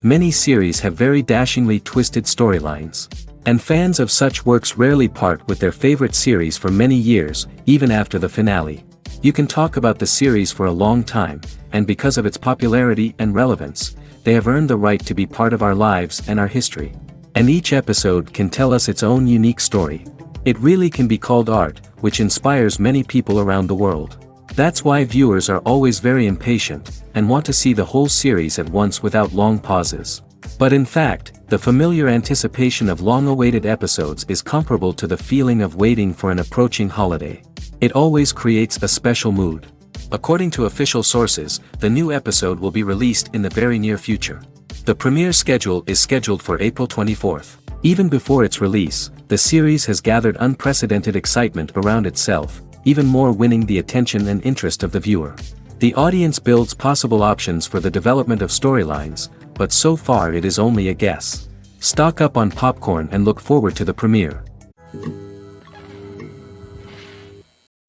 Many series have very dashingly twisted storylines. And fans of such works rarely part with their favorite series for many years, even after the finale. You can talk about the series for a long time, and because of its popularity and relevance, they have earned the right to be part of our lives and our history. And each episode can tell us its own unique story. It really can be called art, which inspires many people around the world. That's why viewers are always very impatient, and want to see the whole series at once without long pauses. But in fact, the familiar anticipation of long-awaited episodes is comparable to the feeling of waiting for an approaching holiday. It always creates a special mood. According to official sources, the new episode will be released in the very near future. The premiere schedule is scheduled for April 24th. Even before its release, the series has gathered unprecedented excitement around itself, even more winning the attention and interest of the viewer. The audience builds possible options for the development of storylines, but so far it is only a guess. Stock up on popcorn and look forward to the premiere.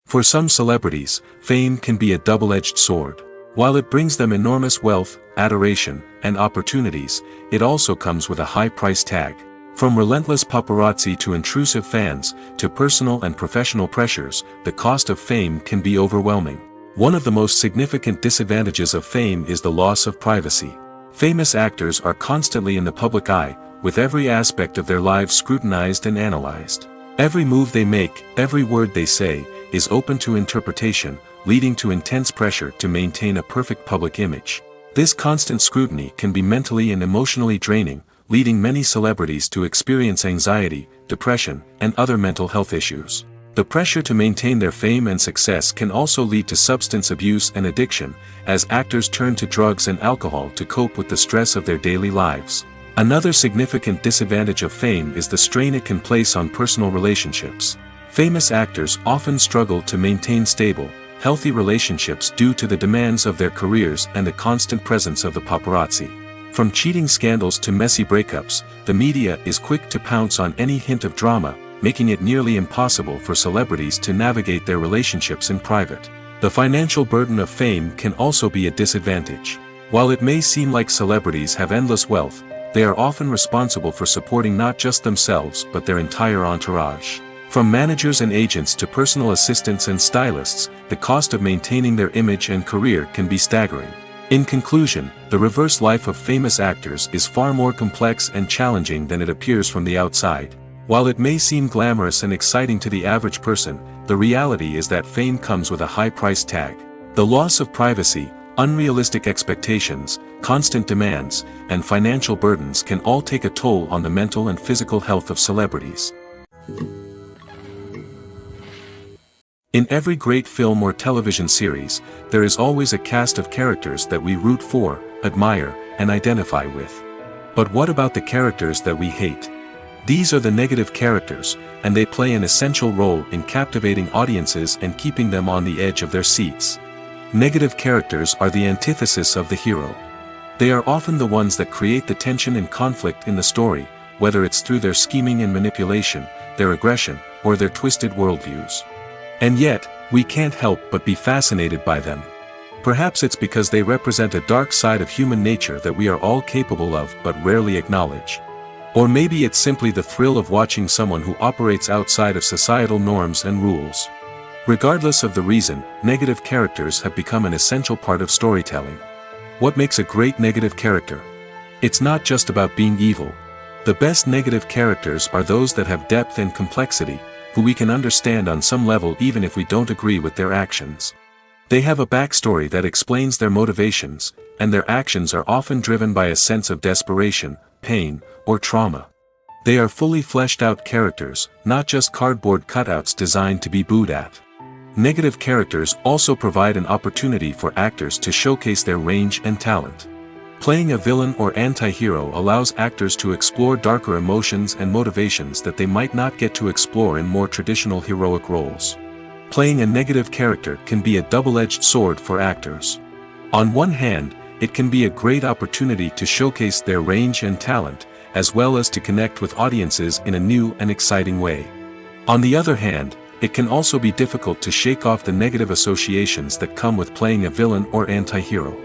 For some celebrities, fame can be a double-edged sword. While it brings them enormous wealth, adoration, and opportunities, it also comes with a high price tag. From relentless paparazzi to intrusive fans, to personal and professional pressures, the cost of fame can be overwhelming. One of the most significant disadvantages of fame is the loss of privacy. Famous actors are constantly in the public eye, with every aspect of their lives scrutinized and analyzed. Every move they make, every word they say, is open to interpretation, leading to intense pressure to maintain a perfect public image. This constant scrutiny can be mentally and emotionally draining, leading many celebrities to experience anxiety, depression, and other mental health issues. The pressure to maintain their fame and success can also lead to substance abuse and addiction, as actors turn to drugs and alcohol to cope with the stress of their daily lives. Another significant disadvantage of fame is the strain it can place on personal relationships. Famous actors often struggle to maintain stable, healthy relationships due to the demands of their careers and the constant presence of the paparazzi. From cheating scandals to messy breakups, the media is quick to pounce on any hint of drama, making it nearly impossible for celebrities to navigate their relationships in private. The financial burden of fame can also be a disadvantage. While it may seem like celebrities have endless wealth, they are often responsible for supporting not just themselves but their entire entourage. From managers and agents to personal assistants and stylists, the cost of maintaining their image and career can be staggering. In conclusion, the reverse life of famous actors is far more complex and challenging than it appears from the outside. While it may seem glamorous and exciting to the average person, the reality is that fame comes with a high price tag. The loss of privacy, unrealistic expectations, constant demands, and financial burdens can all take a toll on the mental and physical health of celebrities. In every great film or television series, there is always a cast of characters that we root for, admire, and identify with. But what about the characters that we hate? These are the negative characters, and they play an essential role in captivating audiences and keeping them on the edge of their seats. Negative characters are the antithesis of the hero. They are often the ones that create the tension and conflict in the story, whether it's through their scheming and manipulation, their aggression, or their twisted worldviews. And yet, we can't help but be fascinated by them. Perhaps it's because they represent a dark side of human nature that we are all capable of but rarely acknowledge. Or maybe it's simply the thrill of watching someone who operates outside of societal norms and rules. Regardless of the reason, negative characters have become an essential part of storytelling. What makes a great negative character? It's not just about being evil. The best negative characters are those that have depth and complexity, who we can understand on some level even if we don't agree with their actions. They have a backstory that explains their motivations, and their actions are often driven by a sense of desperation, pain, or trauma. They are fully fleshed out characters, not just cardboard cutouts designed to be booed at. Negative characters also provide an opportunity for actors to showcase their range and talent. Playing a villain or anti-hero allows actors to explore darker emotions and motivations that they might not get to explore in more traditional heroic roles. Playing a negative character can be a double-edged sword for actors. On one hand, it can be a great opportunity to showcase their range and talent, as well as to connect with audiences in a new and exciting way. On the other hand, it can also be difficult to shake off the negative associations that come with playing a villain or anti-hero.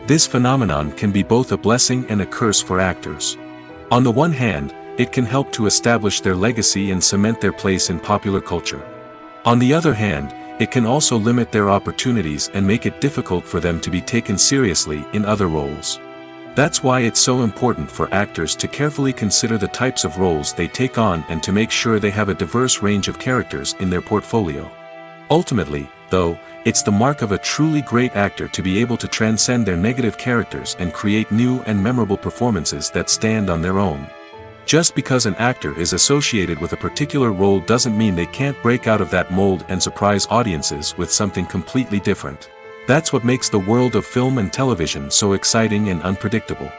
This phenomenon can be both a blessing and a curse for actors. On the one hand, it can help to establish their legacy and cement their place in popular culture. On the other hand, it can also limit their opportunities and make it difficult for them to be taken seriously in other roles. That's why it's so important for actors to carefully consider the types of roles they take on and to make sure they have a diverse range of characters in their portfolio. Ultimately, though, it's the mark of a truly great actor to be able to transcend their negative characters and create new and memorable performances that stand on their own. Just because an actor is associated with a particular role doesn't mean they can't break out of that mold and surprise audiences with something completely different. That's what makes the world of film and television so exciting and unpredictable.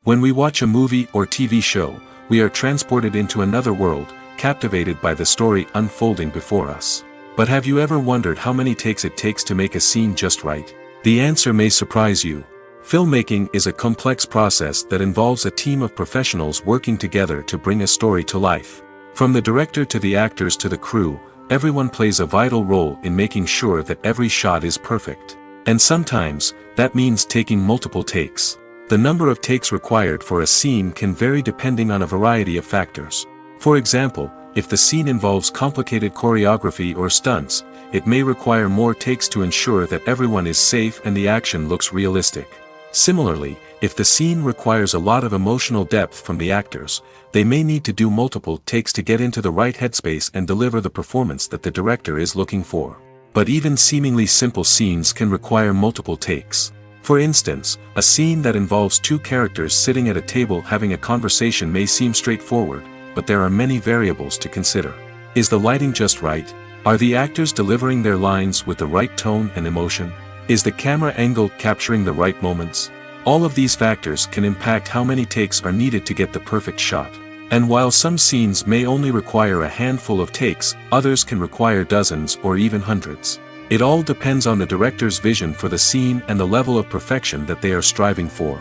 When we watch a movie or TV show, we are transported into another world, captivated by the story unfolding before us. But have you ever wondered how many takes it takes to make a scene just right? The answer may surprise you. Filmmaking is a complex process that involves a team of professionals working together to bring a story to life. From the director to the actors to the crew, everyone plays a vital role in making sure that every shot is perfect. And sometimes, that means taking multiple takes. The number of takes required for a scene can vary depending on a variety of factors. For example, if the scene involves complicated choreography or stunts, it may require more takes to ensure that everyone is safe and the action looks realistic. Similarly, if the scene requires a lot of emotional depth from the actors, they may need to do multiple takes to get into the right headspace and deliver the performance that the director is looking for. But even seemingly simple scenes can require multiple takes. For instance, a scene that involves two characters sitting at a table having a conversation may seem straightforward, but there are many variables to consider. Is the lighting just right? Are the actors delivering their lines with the right tone and emotion? Is the camera angle capturing the right moments? All of these factors can impact how many takes are needed to get the perfect shot. And while some scenes may only require a handful of takes, others can require dozens or even hundreds. It all depends on the director's vision for the scene and the level of perfection that they are striving for.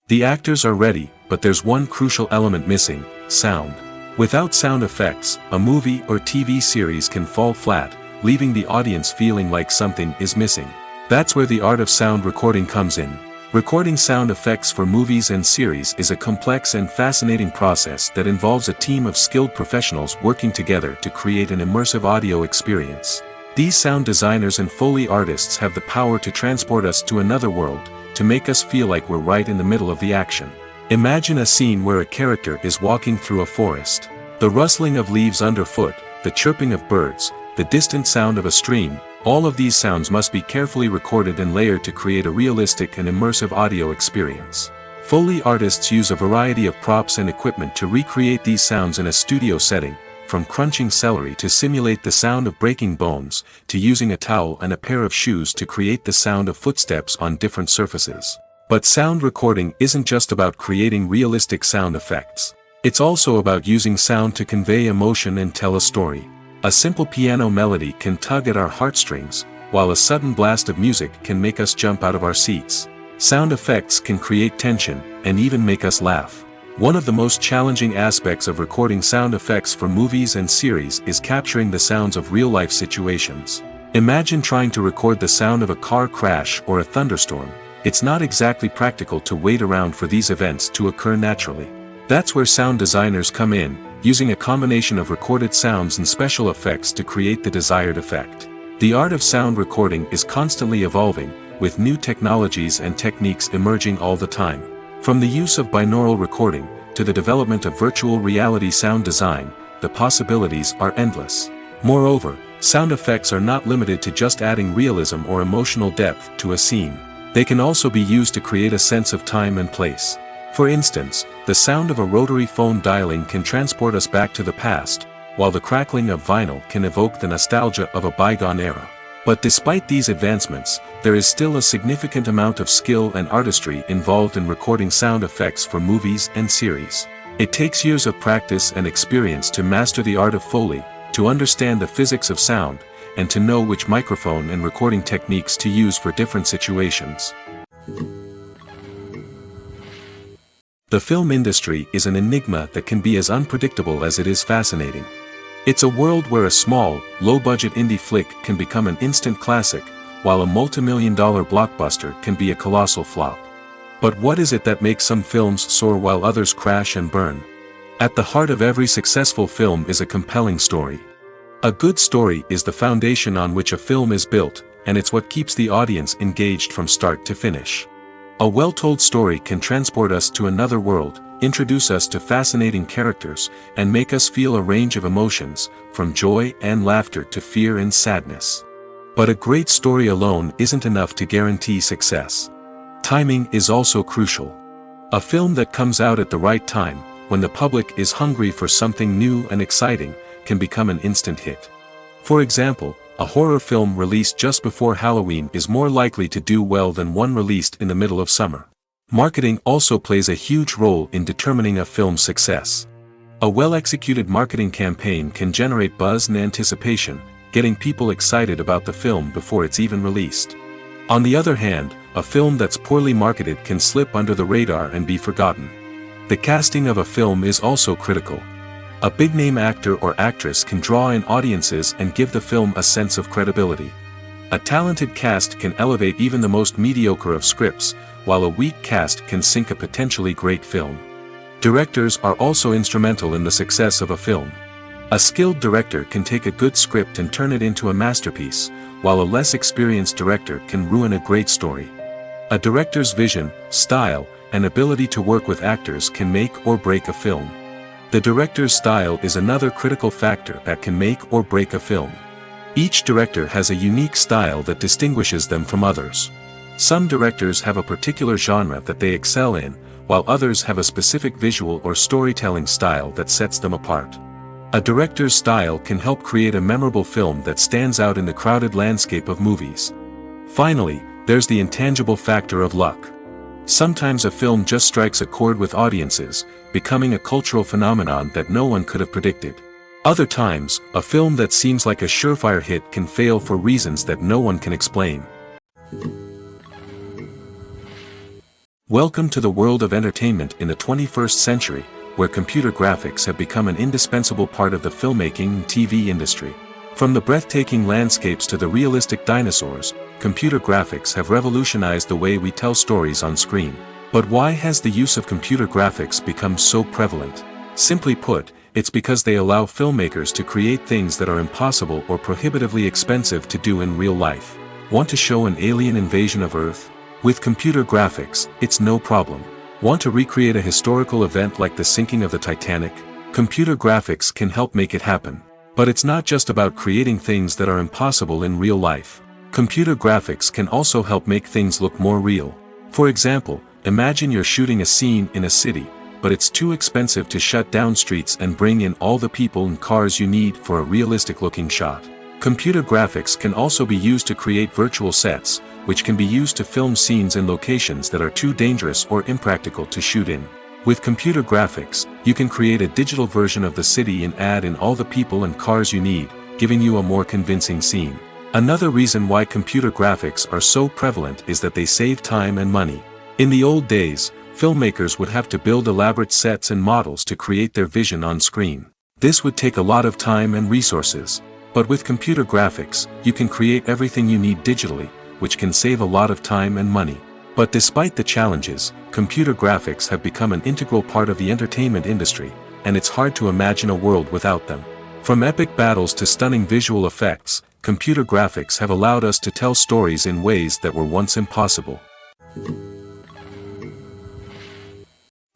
The actors are ready, but there's one crucial element missing: sound. Without sound effects, a movie or TV series can fall flat, leaving the audience feeling like something is missing. That's where the art of sound recording comes in. Recording sound effects for movies and series is a complex and fascinating process that involves a team of skilled professionals working together to create an immersive audio experience. These sound designers and Foley artists have the power to transport us to another world, to make us feel like we're right in the middle of the action. Imagine a scene where a character is walking through a forest. The rustling of leaves underfoot, the chirping of birds, the distant sound of a stream, all of these sounds must be carefully recorded and layered to create a realistic and immersive audio experience. Foley artists use a variety of props and equipment to recreate these sounds in a studio setting, from crunching celery to simulate the sound of breaking bones, to using a towel and a pair of shoes to create the sound of footsteps on different surfaces. But sound recording isn't just about creating realistic sound effects. It's also about using sound to convey emotion and tell a story. A simple piano melody can tug at our heartstrings, while a sudden blast of music can make us jump out of our seats. Sound effects can create tension, and even make us laugh. One of the most challenging aspects of recording sound effects for movies and series is capturing the sounds of real-life situations. Imagine trying to record the sound of a car crash or a thunderstorm. It's not exactly practical to wait around for these events to occur naturally. That's where sound designers come in, using a combination of recorded sounds and special effects to create the desired effect. The art of sound recording is constantly evolving, with new technologies and techniques emerging all the time. From the use of binaural recording, to the development of virtual reality sound design, the possibilities are endless. Moreover, sound effects are not limited to just adding realism or emotional depth to a scene. They can also be used to create a sense of time and place. For instance, the sound of a rotary phone dialing can transport us back to the past, while the crackling of vinyl can evoke the nostalgia of a bygone era. But despite these advancements, there is still a significant amount of skill and artistry involved in recording sound effects for movies and series. It takes years of practice and experience to master the art of Foley, to understand the physics of sound, and to know which microphone and recording techniques to use for different situations. The film industry is an enigma that can be as unpredictable as it is fascinating. It's a world where a small, low-budget indie flick can become an instant classic, while a multi-million-dollar blockbuster can be a colossal flop. But what is it that makes some films soar while others crash and burn? At the heart of every successful film is a compelling story. A good story is the foundation on which a film is built, and it's what keeps the audience engaged from start to finish. A well-told story can transport us to another world, introduce us to fascinating characters, and make us feel a range of emotions, from joy and laughter to fear and sadness. But a great story alone isn't enough to guarantee success. Timing is also crucial. A film that comes out at the right time, when the public is hungry for something new and exciting, can become an instant hit. For example, a horror film released just before Halloween is more likely to do well than one released in the middle of summer. Marketing also plays a huge role in determining a film's success. A well-executed marketing campaign can generate buzz and anticipation, getting people excited about the film before it's even released. On the other hand, a film that's poorly marketed can slip under the radar and be forgotten. The casting of a film is also critical. A big-name actor or actress can draw in audiences and give the film a sense of credibility. A talented cast can elevate even the most mediocre of scripts, while a weak cast can sink a potentially great film. Directors are also instrumental in the success of a film. A skilled director can take a good script and turn it into a masterpiece, while a less experienced director can ruin a great story. A director's vision, style, and ability to work with actors can make or break a film. The director's style is another critical factor that can make or break a film. Each director has a unique style that distinguishes them from others. Some directors have a particular genre that they excel in, while others have a specific visual or storytelling style that sets them apart. A director's style can help create a memorable film that stands out in the crowded landscape of movies. Finally, there's the intangible factor of luck. Sometimes a film just strikes a chord with audiences, becoming a cultural phenomenon that no one could have predicted. Other times, a film that seems like a surefire hit can fail for reasons that no one can explain. Welcome to the world of entertainment in the 21st century, where computer graphics have become an indispensable part of the filmmaking and TV industry. From the breathtaking landscapes to the realistic dinosaurs, computer graphics have revolutionized the way we tell stories on screen. But why has the use of computer graphics become so prevalent? Simply put, it's because they allow filmmakers to create things that are impossible or prohibitively expensive to do in real life. Want to show an alien invasion of Earth? With computer graphics, it's no problem. Want to recreate a historical event like the sinking of the Titanic? Computer graphics can help make it happen. But it's not just about creating things that are impossible in real life. Computer graphics can also help make things look more real. For example, imagine you're shooting a scene in a city, but it's too expensive to shut down streets and bring in all the people and cars you need for a realistic-looking shot. Computer graphics can also be used to create virtual sets, which can be used to film scenes in locations that are too dangerous or impractical to shoot in. With computer graphics, you can create a digital version of the city and add in all the people and cars you need, giving you a more convincing scene. Another reason why computer graphics are so prevalent is that they save time and money. In the old days, filmmakers would have to build elaborate sets and models to create their vision on screen. This would take a lot of time and resources. But with computer graphics, you can create everything you need digitally, which can save a lot of time and money. But despite the challenges, computer graphics have become an integral part of the entertainment industry, and it's hard to imagine a world without them. From epic battles to stunning visual effects, computer graphics have allowed us to tell stories in ways that were once impossible.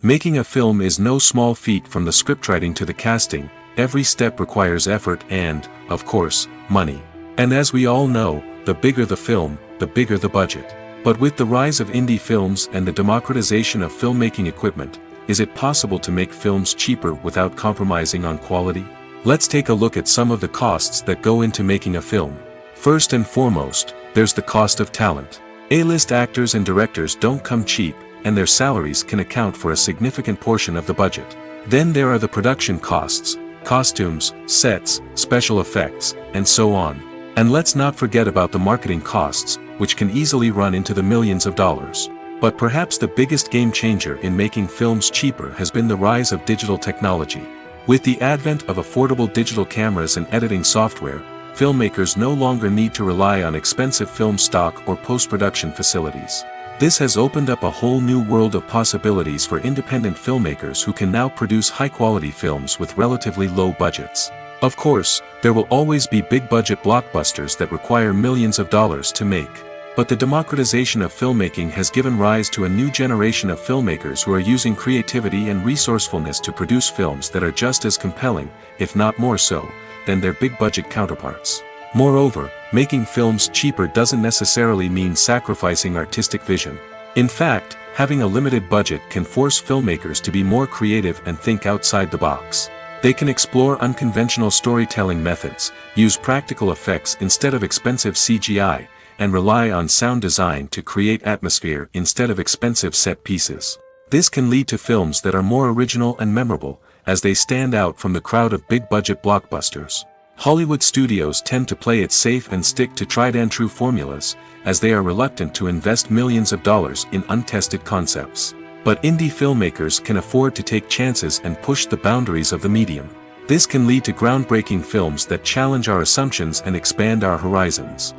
Making a film is no small feat. From the scriptwriting to the casting, every step requires effort and, of course, money. And as we all know, the bigger the film, the bigger the budget. But with the rise of indie films and the democratization of filmmaking equipment, is it possible to make films cheaper without compromising on quality? Let's take a look at some of the costs that go into making a film. First and foremost, there's the cost of talent. A-list actors and directors don't come cheap, and their salaries can account for a significant portion of the budget. Then there are the production costs, costumes, sets, special effects, and so on. And let's not forget about the marketing costs, which can easily run into the millions of dollars. But perhaps the biggest game changer in making films cheaper has been the rise of digital technology. With the advent of affordable digital cameras and editing software, filmmakers no longer need to rely on expensive film stock or post-production facilities. This has opened up a whole new world of possibilities for independent filmmakers who can now produce high-quality films with relatively low budgets. Of course, there will always be big-budget blockbusters that require millions of dollars to make. But the democratization of filmmaking has given rise to a new generation of filmmakers who are using creativity and resourcefulness to produce films that are just as compelling, if not more so, than their big-budget counterparts. Moreover, making films cheaper doesn't necessarily mean sacrificing artistic vision. In fact, having a limited budget can force filmmakers to be more creative and think outside the box. They can explore unconventional storytelling methods, use practical effects instead of expensive CGI, and rely on sound design to create atmosphere instead of expensive set pieces. This can lead to films that are more original and memorable, as they stand out from the crowd of big-budget blockbusters. Hollywood studios tend to play it safe and stick to tried-and-true formulas, as they are reluctant to invest millions of dollars in untested concepts. But indie filmmakers can afford to take chances and push the boundaries of the medium. This can lead to groundbreaking films that challenge our assumptions and expand our horizons.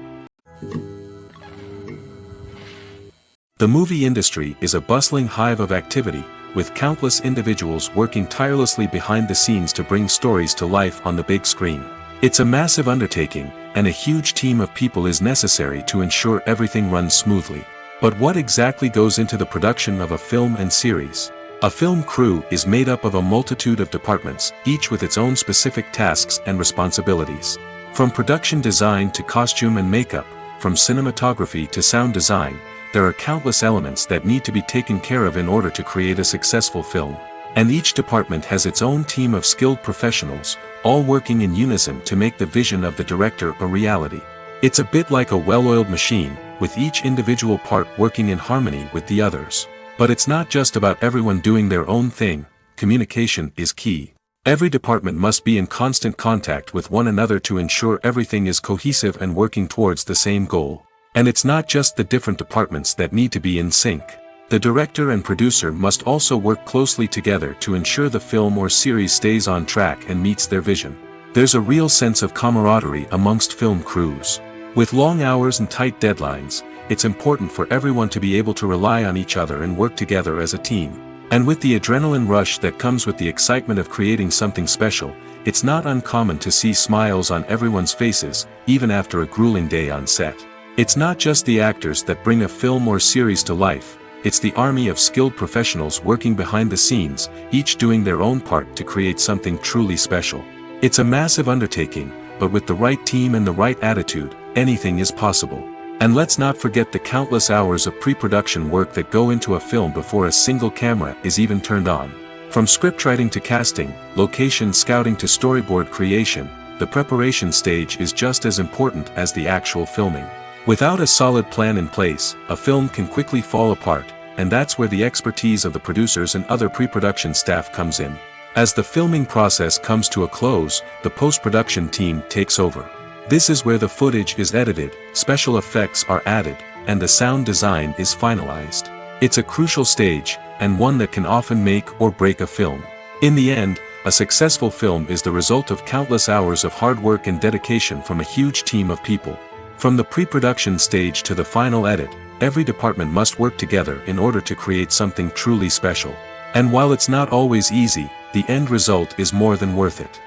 The movie industry is a bustling hive of activity, with countless individuals working tirelessly behind the scenes to bring stories to life on the big screen. It's a massive undertaking, and a huge team of people is necessary to ensure everything runs smoothly. But what exactly goes into the production of a film and series? A film crew is made up of a multitude of departments, each with its own specific tasks and responsibilities. From production design to costume and makeup, from cinematography to sound design, there are countless elements that need to be taken care of in order to create a successful film. And each department has its own team of skilled professionals, all working in unison to make the vision of the director a reality. It's a bit like a well-oiled machine, with each individual part working in harmony with the others. But it's not just about everyone doing their own thing. Communication is key. Every department must be in constant contact with one another to ensure everything is cohesive and working towards the same goal. And it's not just the different departments that need to be in sync. The director and producer must also work closely together to ensure the film or series stays on track and meets their vision. There's a real sense of camaraderie amongst film crews. With long hours and tight deadlines, it's important for everyone to be able to rely on each other and work together as a team. And with the adrenaline rush that comes with the excitement of creating something special, it's not uncommon to see smiles on everyone's faces, even after a grueling day on set. It's not just the actors that bring a film or series to life. It's the army of skilled professionals working behind the scenes, each doing their own part to create something truly special. It's a massive undertaking, but with the right team and the right attitude, anything is possible. And let's not forget the countless hours of pre-production work that go into a film before a single camera is even turned on. From scriptwriting to casting, location scouting to storyboard creation, the preparation stage is just as important as the actual filming. Without a solid plan in place, a film can quickly fall apart, and that's where the expertise of the producers and other pre-production staff comes in. As the filming process comes to a close, the post-production team takes over. This is where the footage is edited, special effects are added, and the sound design is finalized. It's a crucial stage, and one that can often make or break a film. In the end, a successful film is the result of countless hours of hard work and dedication from a huge team of people. From the pre-production stage to the final edit, every department must work together in order to create something truly special. And while it's not always easy, the end result is more than worth it.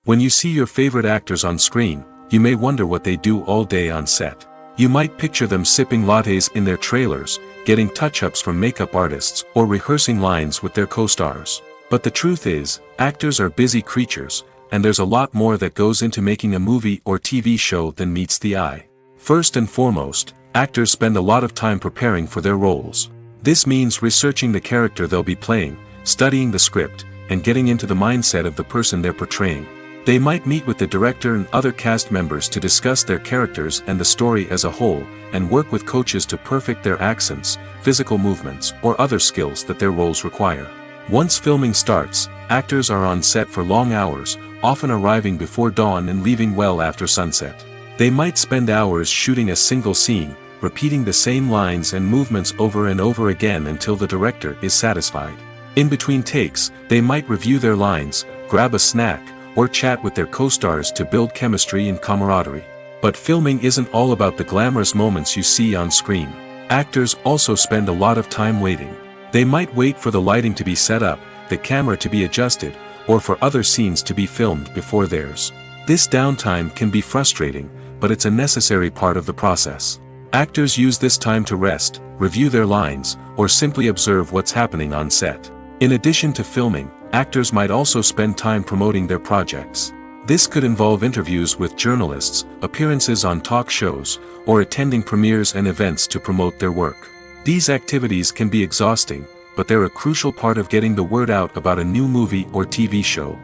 When you see your favorite actors on screen, you may wonder what they do all day on set. You might picture them sipping lattes in their trailers, getting touch-ups from makeup artists, or rehearsing lines with their co-stars. But the truth is, actors are busy creatures, and there's a lot more that goes into making a movie or TV show than meets the eye. First and foremost, actors spend a lot of time preparing for their roles. This means researching the character they'll be playing, studying the script, and getting into the mindset of the person they're portraying. They might meet with the director and other cast members to discuss their characters and the story as a whole, and work with coaches to perfect their accents, physical movements, or other skills that their roles require. Once filming starts, actors are on set for long hours, often arriving before dawn and leaving well after sunset. They might spend hours shooting a single scene, repeating the same lines and movements over and over again until the director is satisfied. In between takes, they might review their lines, grab a snack, or chat with their co-stars to build chemistry and camaraderie. But filming isn't all about the glamorous moments you see on screen. Actors also spend a lot of time waiting. They might wait for the lighting to be set up, the camera to be adjusted, or for other scenes to be filmed before theirs. This downtime can be frustrating, but it's a necessary part of the process. Actors use this time to rest, review their lines, or simply observe what's happening on set. In addition to filming, actors might also spend time promoting their projects. This could involve interviews with journalists, appearances on talk shows, or attending premieres and events to promote their work. These activities can be exhausting, but they're a crucial part of getting the word out about a new movie or TV show.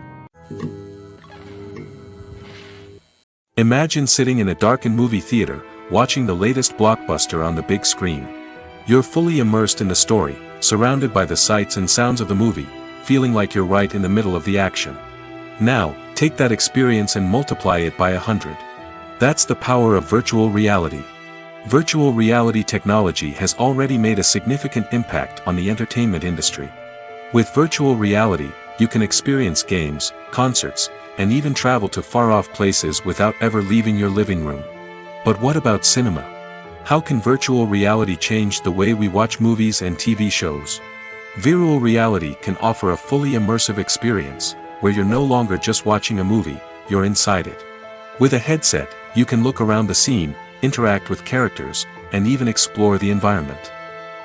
Imagine sitting in a darkened movie theater, watching the latest blockbuster on the big screen. You're fully immersed in the story, surrounded by the sights and sounds of the movie, feeling like you're right in the middle of the action. Now, take that experience and multiply it by 100. That's the power of virtual reality. Virtual reality technology has already made a significant impact on the entertainment industry. With virtual reality, you can experience games, concerts, and even travel to far-off places without ever leaving your living room. But what about cinema? How can virtual reality change the way we watch movies and TV shows? Virtual reality can offer a fully immersive experience, where you're no longer just watching a movie, you're inside it. With a headset, you can look around the scene, interact with characters, and even explore the environment.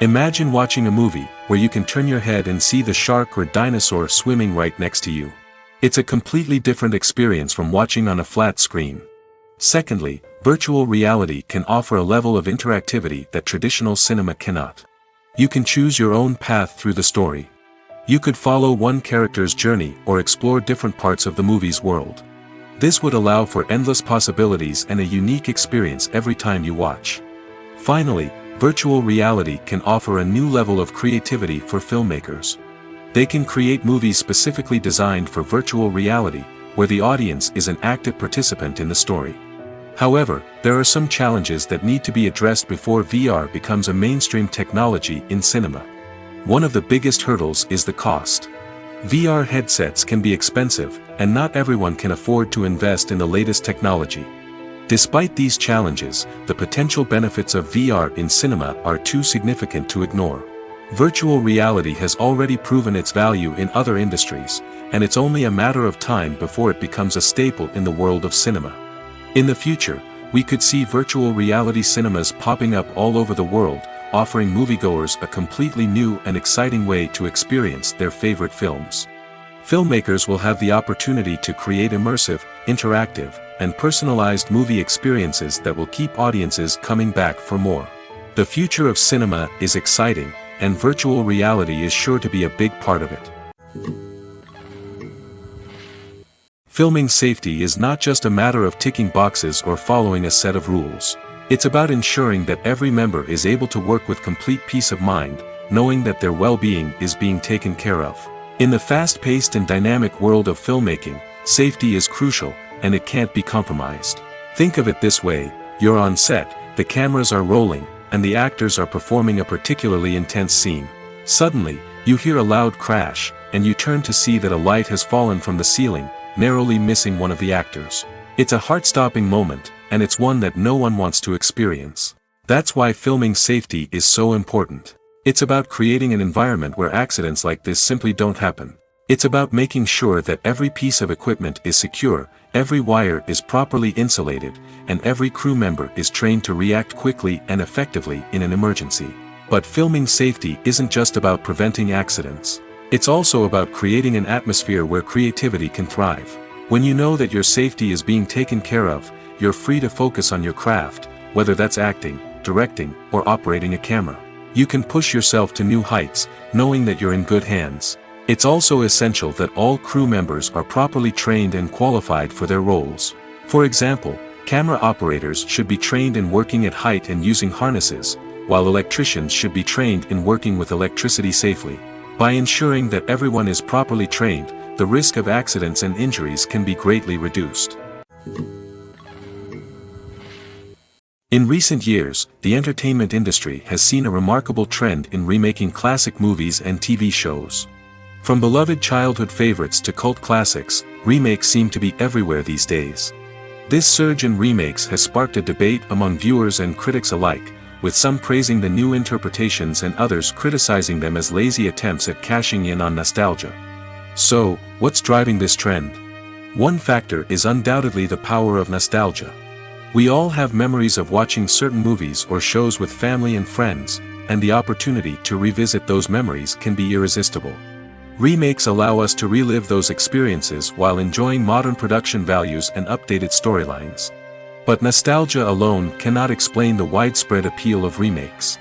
Imagine watching a movie where you can turn your head and see the shark or dinosaur swimming right next to you. It's a completely different experience from watching on a flat screen. Secondly, virtual reality can offer a level of interactivity that traditional cinema cannot. You can choose your own path through the story. You could follow one character's journey or explore different parts of the movie's world. This would allow for endless possibilities and a unique experience every time you watch. Finally, virtual reality can offer a new level of creativity for filmmakers. They can create movies specifically designed for virtual reality, where the audience is an active participant in the story. However, there are some challenges that need to be addressed before VR becomes a mainstream technology in cinema. One of the biggest hurdles is the cost. VR headsets can be expensive, and not everyone can afford to invest in the latest technology. Despite these challenges, the potential benefits of VR in cinema are too significant to ignore. Virtual reality has already proven its value in other industries, and it's only a matter of time before it becomes a staple in the world of cinema. In the future, we could see virtual reality cinemas popping up all over the world, offering moviegoers a completely new and exciting way to experience their favorite films. Filmmakers will have the opportunity to create immersive, interactive, and personalized movie experiences that will keep audiences coming back for more. The future of cinema is exciting, and virtual reality is sure to be a big part of it. Filming safety is not just a matter of ticking boxes or following a set of rules. It's about ensuring that every member is able to work with complete peace of mind, knowing that their well-being is being taken care of. In the fast-paced and dynamic world of filmmaking, safety is crucial, and it can't be compromised. Think of it this way: you're on set, the cameras are rolling, and the actors are performing a particularly intense scene. Suddenly, you hear a loud crash, and you turn to see that a light has fallen from the ceiling, narrowly missing one of the actors. It's a heart-stopping moment, and it's one that no one wants to experience. That's why filming safety is so important. It's about creating an environment where accidents like this simply don't happen. It's about making sure that every piece of equipment is secure, every wire is properly insulated, and every crew member is trained to react quickly and effectively in an emergency. But filming safety isn't just about preventing accidents. It's also about creating an atmosphere where creativity can thrive. When you know that your safety is being taken care of, you're free to focus on your craft, whether that's acting, directing, or operating a camera. You can push yourself to new heights, knowing that you're in good hands. It's also essential that all crew members are properly trained and qualified for their roles. For example, camera operators should be trained in working at height and using harnesses, while electricians should be trained in working with electricity safely. By ensuring that everyone is properly trained, the risk of accidents and injuries can be greatly reduced. In recent years, the entertainment industry has seen a remarkable trend in remaking classic movies and TV shows. From beloved childhood favorites to cult classics, remakes seem to be everywhere these days. This surge in remakes has sparked a debate among viewers and critics alike, with some praising the new interpretations and others criticizing them as lazy attempts at cashing in on nostalgia. So, what's driving this trend? One factor is undoubtedly the power of nostalgia. We all have memories of watching certain movies or shows with family and friends, and the opportunity to revisit those memories can be irresistible. Remakes allow us to relive those experiences while enjoying modern production values and updated storylines. But nostalgia alone cannot explain the widespread appeal of remakes.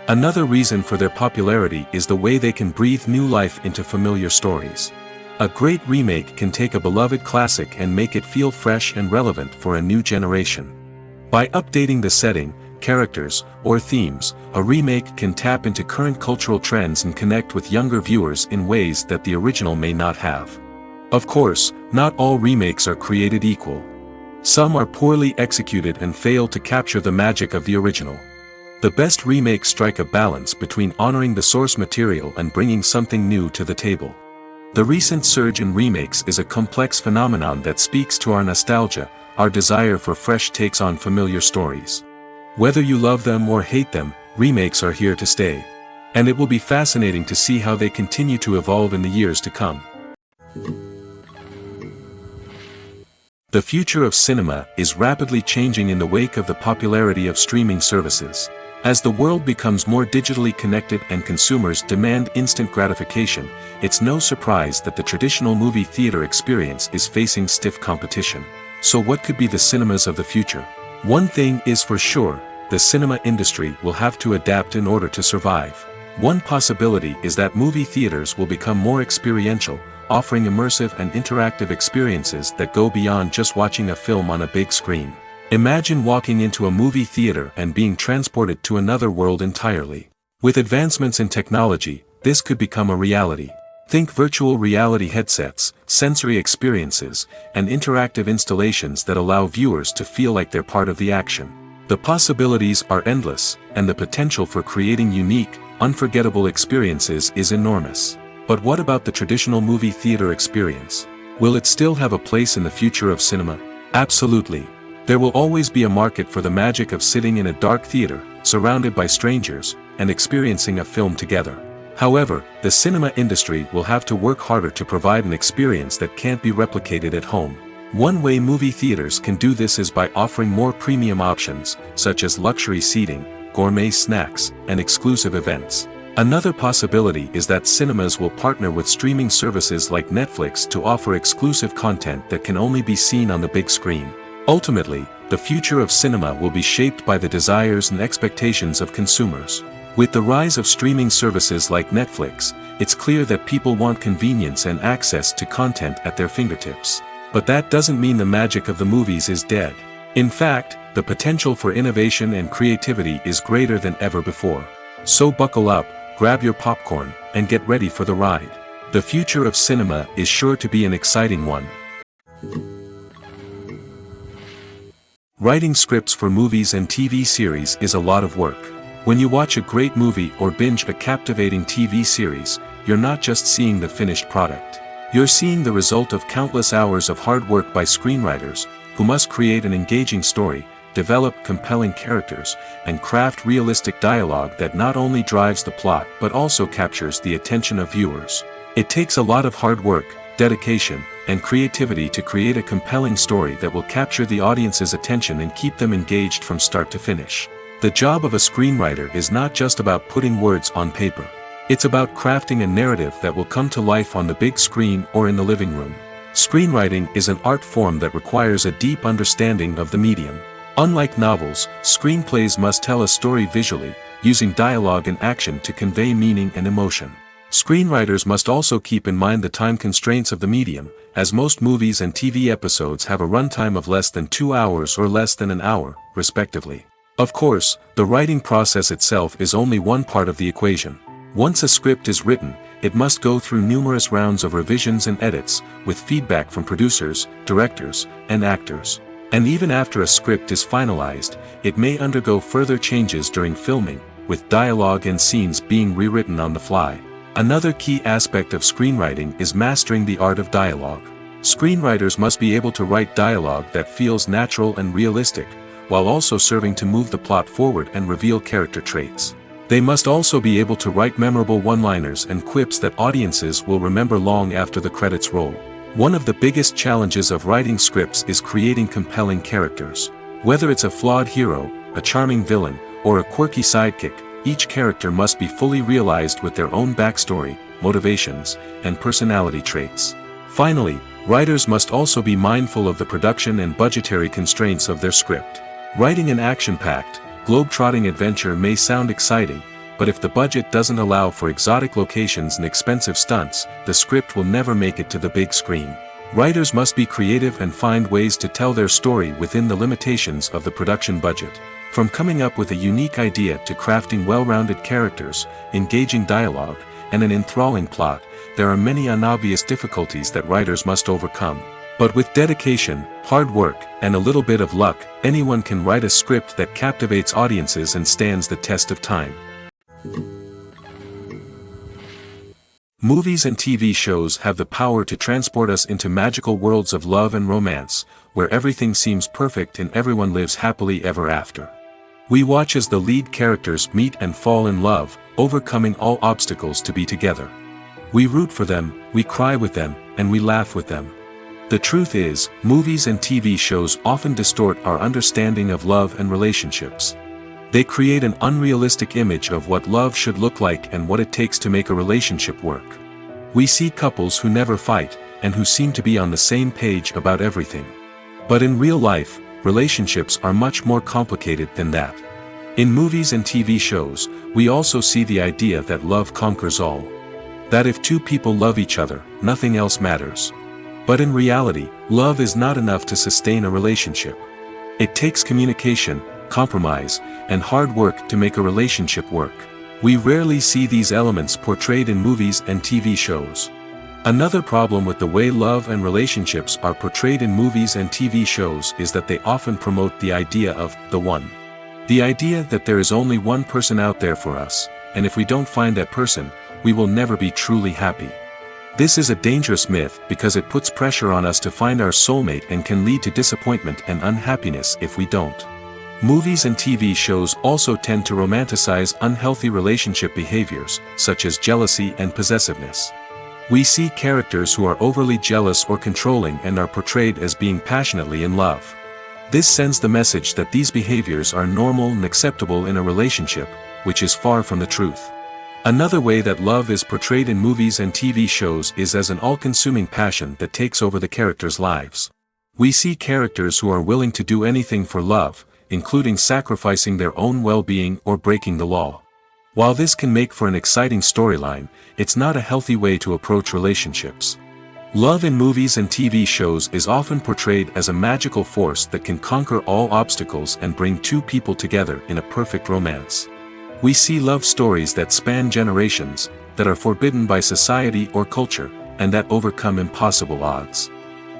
Another reason for their popularity is the way they can breathe new life into familiar stories. A great remake can take a beloved classic and make it feel fresh and relevant for a new generation. By updating the setting, characters, or themes, a remake can tap into current cultural trends and connect with younger viewers in ways that the original may not have. Of course, not all remakes are created equal. Some are poorly executed and fail to capture the magic of the original. The best remakes strike a balance between honoring the source material and bringing something new to the table. The recent surge in remakes is a complex phenomenon that speaks to our nostalgia, our desire for fresh takes on familiar stories. Whether you love them or hate them, remakes are here to stay. And it will be fascinating to see how they continue to evolve in the years to come. The future of cinema is rapidly changing in the wake of the popularity of streaming services. As the world becomes more digitally connected and consumers demand instant gratification, it's no surprise that the traditional movie theater experience is facing stiff competition. So what could be the cinemas of the future? One thing is for sure, the cinema industry will have to adapt in order to survive. One possibility is that movie theaters will become more experiential, offering immersive and interactive experiences that go beyond just watching a film on a big screen. Imagine walking into a movie theater and being transported to another world entirely. With advancements in technology, this could become a reality. Think virtual reality headsets, sensory experiences, and interactive installations that allow viewers to feel like they're part of the action. The possibilities are endless, and the potential for creating unique, unforgettable experiences is enormous. But what about the traditional movie theater experience? Will it still have a place in the future of cinema? Absolutely. There will always be a market for the magic of sitting in a dark theater, surrounded by strangers, and experiencing a film together. However, the cinema industry will have to work harder to provide an experience that can't be replicated at home. One way movie theaters can do this is by offering more premium options, such as luxury seating, gourmet snacks, and exclusive events. Another possibility is that cinemas will partner with streaming services like Netflix to offer exclusive content that can only be seen on the big screen. Ultimately, the future of cinema will be shaped by the desires and expectations of consumers. With the rise of streaming services like Netflix, it's clear that people want convenience and access to content at their fingertips. But that doesn't mean the magic of the movies is dead. In fact, the potential for innovation and creativity is greater than ever before. So buckle up, grab your popcorn, and get ready for the ride. The future of cinema is sure to be an exciting one. Writing scripts for movies and TV series is a lot of work. When you watch a great movie or binge a captivating TV series, you're not just seeing the finished product. You're seeing the result of countless hours of hard work by screenwriters, who must create an engaging story, develop compelling characters, and craft realistic dialogue that not only drives the plot but also captures the attention of viewers. It takes a lot of hard work, dedication, and creativity to create a compelling story that will capture the audience's attention and keep them engaged from start to finish. The job of a screenwriter is not just about putting words on paper. It's about crafting a narrative that will come to life on the big screen or in the living room. Screenwriting is an art form that requires a deep understanding of the medium. Unlike novels, screenplays must tell a story visually, using dialogue and action to convey meaning and emotion. Screenwriters must also keep in mind the time constraints of the medium, as most movies and TV episodes have a runtime of less than 2 hours or less than an hour, respectively. Of course, the writing process itself is only one part of the equation. Once a script is written, it must go through numerous rounds of revisions and edits, with feedback from producers, directors, and actors. And even after a script is finalized, it may undergo further changes during filming, with dialogue and scenes being rewritten on the fly. Another key aspect of screenwriting is mastering the art of dialogue. Screenwriters must be able to write dialogue that feels natural and realistic, while also serving to move the plot forward and reveal character traits. They must also be able to write memorable one-liners and quips that audiences will remember long after the credits roll. One of the biggest challenges of writing scripts is creating compelling characters. Whether it's a flawed hero, a charming villain, or a quirky sidekick, each character must be fully realized with their own backstory, motivations, and personality traits. Finally, writers must also be mindful of the production and budgetary constraints of their script. Writing an action-packed, globe-trotting adventure may sound exciting, but if the budget doesn't allow for exotic locations and expensive stunts, the script will never make it to the big screen. Writers must be creative and find ways to tell their story within the limitations of the production budget. From coming up with a unique idea to crafting well-rounded characters, engaging dialogue, and an enthralling plot, there are many unobvious difficulties that writers must overcome. But with dedication, hard work, and a little bit of luck, anyone can write a script that captivates audiences and stands the test of time. Movies and TV shows have the power to transport us into magical worlds of love and romance, where everything seems perfect and everyone lives happily ever after. We watch as the lead characters meet and fall in love, overcoming all obstacles to be together. We root for them, we cry with them, and we laugh with them. The truth is, movies and TV shows often distort our understanding of love and relationships. They create an unrealistic image of what love should look like and what it takes to make a relationship work. We see couples who never fight, and who seem to be on the same page about everything. But in real life, relationships are much more complicated than that. In movies and TV shows, we also see the idea that love conquers all. That if two people love each other, nothing else matters. But in reality, love is not enough to sustain a relationship. It takes communication, compromise, and hard work to make a relationship work. We rarely see these elements portrayed in movies and TV shows. Another problem with the way love and relationships are portrayed in movies and TV shows is that they often promote the idea of the one. The idea that there is only one person out there for us, and if we don't find that person, we will never be truly happy. This is a dangerous myth because it puts pressure on us to find our soulmate and can lead to disappointment and unhappiness if we don't. Movies and TV shows also tend to romanticize unhealthy relationship behaviors, such as jealousy and possessiveness. We see characters who are overly jealous or controlling and are portrayed as being passionately in love. This sends the message that these behaviors are normal and acceptable in a relationship, which is far from the truth. Another way that love is portrayed in movies and TV shows is as an all-consuming passion that takes over the characters' lives. We see characters who are willing to do anything for love, including sacrificing their own well-being or breaking the law. While this can make for an exciting storyline, it's not a healthy way to approach relationships. Love in movies and TV shows is often portrayed as a magical force that can conquer all obstacles and bring two people together in a perfect romance. We see love stories that span generations, that are forbidden by society or culture, and that overcome impossible odds.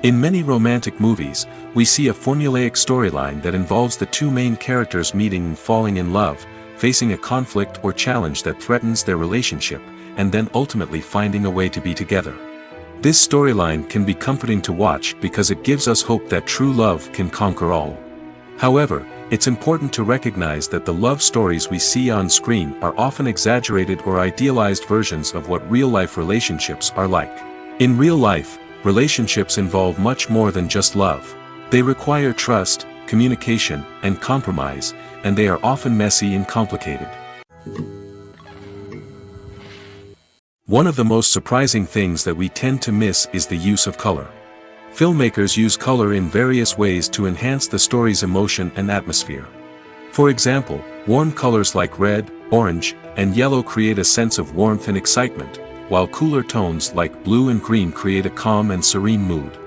In many romantic movies, we see a formulaic storyline that involves the two main characters meeting and falling in love, facing a conflict or challenge that threatens their relationship, and then ultimately finding a way to be together. This storyline can be comforting to watch because it gives us hope that true love can conquer all. However, it's important to recognize that the love stories we see on screen are often exaggerated or idealized versions of what real-life relationships are like. In real life, relationships involve much more than just love. They require trust, communication, and compromise, and they are often messy and complicated. One of the most surprising things that we tend to miss is the use of color. Filmmakers use color in various ways to enhance the story's emotion and atmosphere. For example, warm colors like red, orange, and yellow create a sense of warmth and excitement, while cooler tones like blue and green create a calm and serene mood.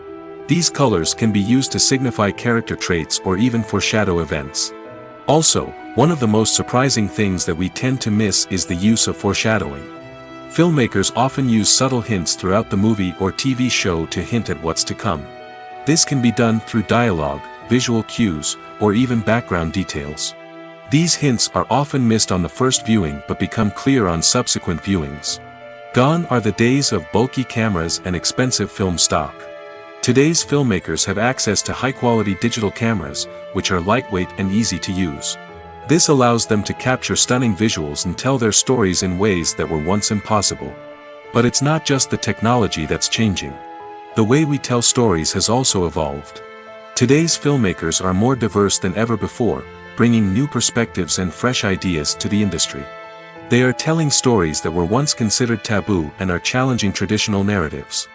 These colors can be used to signify character traits or even foreshadow events. Also, one of the most surprising things that we tend to miss is the use of foreshadowing. Filmmakers often use subtle hints throughout the movie or TV show to hint at what's to come. This can be done through dialogue, visual cues, or even background details. These hints are often missed on the first viewing but become clear on subsequent viewings. Gone are the days of bulky cameras and expensive film stock. Today's filmmakers have access to high-quality digital cameras, which are lightweight and easy to use. This allows them to capture stunning visuals and tell their stories in ways that were once impossible. But it's not just the technology that's changing. The way we tell stories has also evolved. Today's filmmakers are more diverse than ever before, bringing new perspectives and fresh ideas to the industry. They are telling stories that were once considered taboo and are challenging traditional narratives.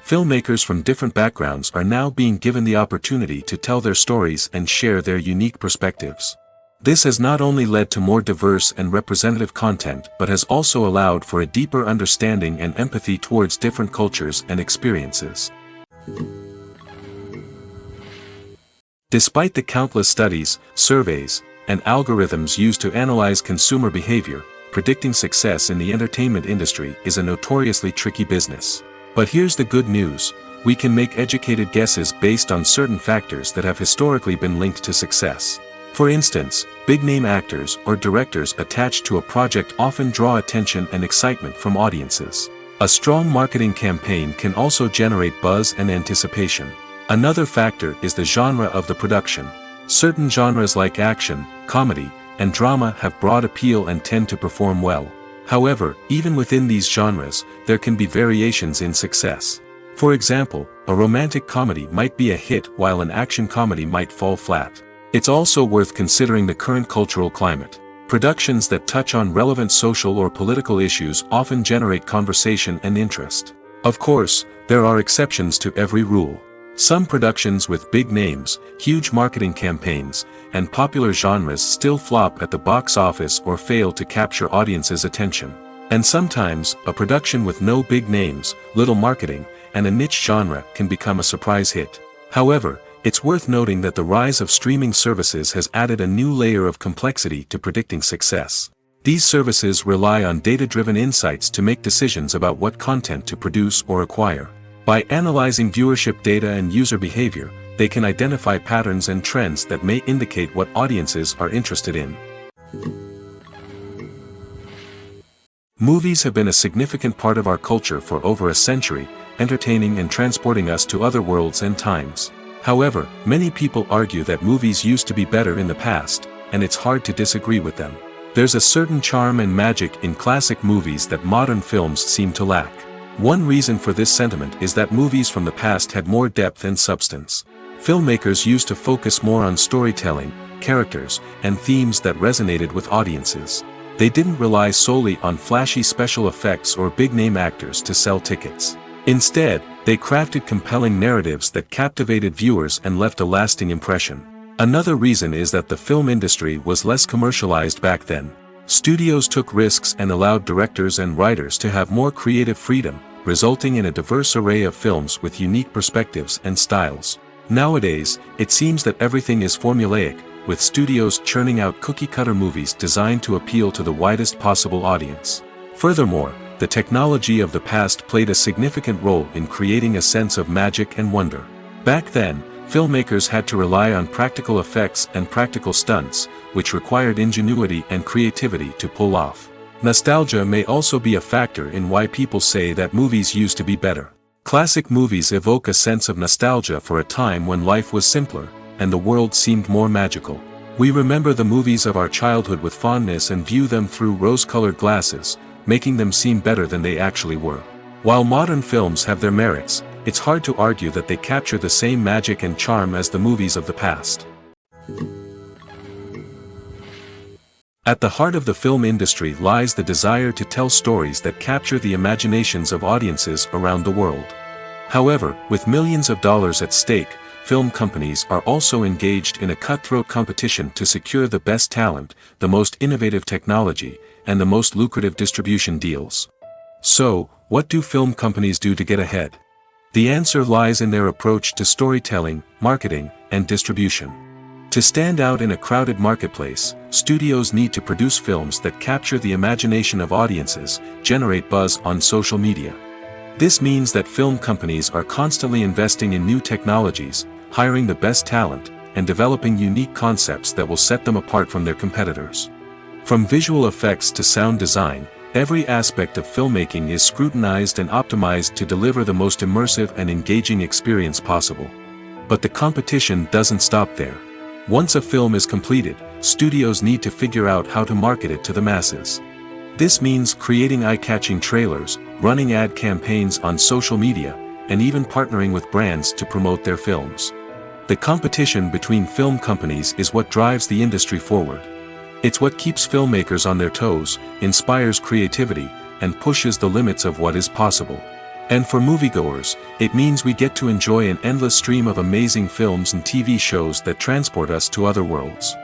Filmmakers from different backgrounds are now being given the opportunity to tell their stories and share their unique perspectives. This has not only led to more diverse and representative content but has also allowed for a deeper understanding and empathy towards different cultures and experiences. Despite the countless studies, surveys, and algorithms used to analyze consumer behavior, predicting success in the entertainment industry is a notoriously tricky business. But here's the good news: we can make educated guesses based on certain factors that have historically been linked to success. For instance, big-name actors or directors attached to a project often draw attention and excitement from audiences. A strong marketing campaign can also generate buzz and anticipation. Another factor is the genre of the production. Certain genres like action, comedy, and drama have broad appeal and tend to perform well. However, even within these genres, there can be variations in success. For example, a romantic comedy might be a hit while an action comedy might fall flat. It's also worth considering the current cultural climate. Productions that touch on relevant social or political issues often generate conversation and interest. Of course, there are exceptions to every rule. Some productions with big names, huge marketing campaigns, and popular genres still flop at the box office or fail to capture audiences' attention. And sometimes, a production with no big names, little marketing, and a niche genre can become a surprise hit. However, it's worth noting that the rise of streaming services has added a new layer of complexity to predicting success. These services rely on data-driven insights to make decisions about what content to produce or acquire. By analyzing viewership data and user behavior, they can identify patterns and trends that may indicate what audiences are interested in. Movies have been a significant part of our culture for over a century, entertaining and transporting us to other worlds and times. However, many people argue that movies used to be better in the past, and it's hard to disagree with them. There's a certain charm and magic in classic movies that modern films seem to lack. One reason for this sentiment is that movies from the past had more depth and substance. Filmmakers used to focus more on storytelling, characters, and themes that resonated with audiences. They didn't rely solely on flashy special effects or big-name actors to sell tickets. Instead, they crafted compelling narratives that captivated viewers and left a lasting impression. Another reason is that the film industry was less commercialized back then. Studios took risks and allowed directors and writers to have more creative freedom, resulting in a diverse array of films with unique perspectives and styles. Nowadays, it seems that everything is formulaic, with studios churning out cookie-cutter movies designed to appeal to the widest possible audience. Furthermore, the technology of the past played a significant role in creating a sense of magic and wonder. Back then, filmmakers had to rely on practical effects and practical stunts, which required ingenuity and creativity to pull off. Nostalgia may also be a factor in why people say that movies used to be better. Classic movies evoke a sense of nostalgia for a time when life was simpler, and the world seemed more magical. We remember the movies of our childhood with fondness and view them through rose-colored glasses, making them seem better than they actually were. While modern films have their merits, it's hard to argue that they capture the same magic and charm as the movies of the past. At the heart of the film industry lies the desire to tell stories that capture the imaginations of audiences around the world. However, with millions of dollars at stake, film companies are also engaged in a cutthroat competition to secure the best talent, the most innovative technology, and the most lucrative distribution deals. So, what do film companies do to get ahead? The answer lies in their approach to storytelling, marketing, and distribution. To stand out in a crowded marketplace, studios need to produce films that capture the imagination of audiences, generate buzz on social media. This means that film companies are constantly investing in new technologies, hiring the best talent, and developing unique concepts that will set them apart from their competitors. From visual effects to sound design, Every aspect of filmmaking is scrutinized and optimized to deliver the most immersive and engaging experience possible. But the competition doesn't stop there. Once a film is completed, studios need to figure out how to market it to the masses. This means creating eye-catching trailers, running ad campaigns on social media, and even partnering with brands to promote their films. The competition between film companies is what drives the industry forward. It's what keeps filmmakers on their toes, inspires creativity, and pushes the limits of what is possible. And for moviegoers, it means we get to enjoy an endless stream of amazing films and TV shows that transport us to other worlds.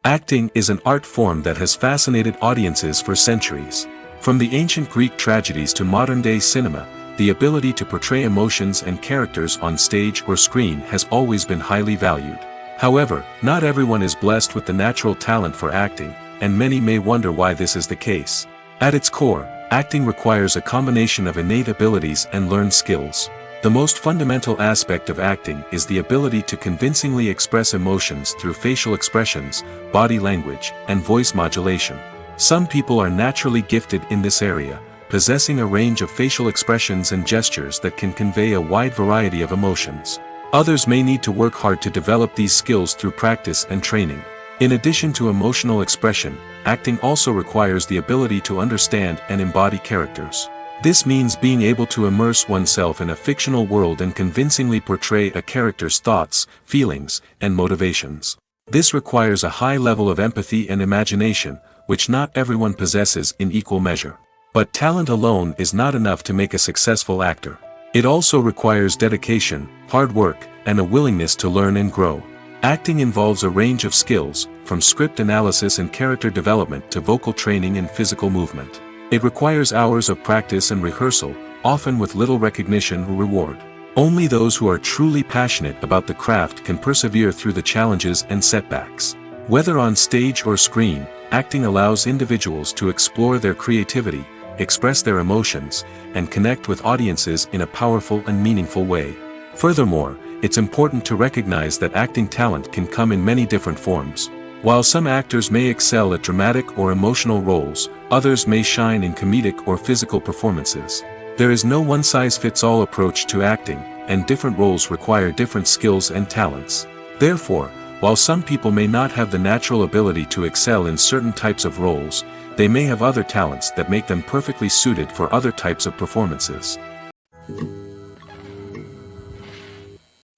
Acting is an art form that has fascinated audiences for centuries. From the ancient Greek tragedies to modern-day cinema, the ability to portray emotions and characters on stage or screen has always been highly valued. However, not everyone is blessed with the natural talent for acting, and many may wonder why this is the case. At its core, acting requires a combination of innate abilities and learned skills. The most fundamental aspect of acting is the ability to convincingly express emotions through facial expressions, body language, and voice modulation. Some people are naturally gifted in this area, possessing a range of facial expressions and gestures that can convey a wide variety of emotions. Others may need to work hard to develop these skills through practice and training. In addition to emotional expression, acting also requires the ability to understand and embody characters. This means being able to immerse oneself in a fictional world and convincingly portray a character's thoughts, feelings, and motivations. This requires a high level of empathy and imagination, which not everyone possesses in equal measure. But talent alone is not enough to make a successful actor. It also requires dedication, hard work, and a willingness to learn and grow. Acting involves a range of skills, from script analysis and character development to vocal training and physical movement. It requires hours of practice and rehearsal, often with little recognition or reward. Only those who are truly passionate about the craft can persevere through the challenges and setbacks. Whether on stage or screen, acting allows individuals to explore their creativity, express their emotions, and connect with audiences in a powerful and meaningful way. Furthermore, it's important to recognize that acting talent can come in many different forms. While some actors may excel at dramatic or emotional roles, others may shine in comedic or physical performances. There is no one-size-fits-all approach to acting, and different roles require different skills and talents. Therefore, while some people may not have the natural ability to excel in certain types of roles, they may have other talents that make them perfectly suited for other types of performances.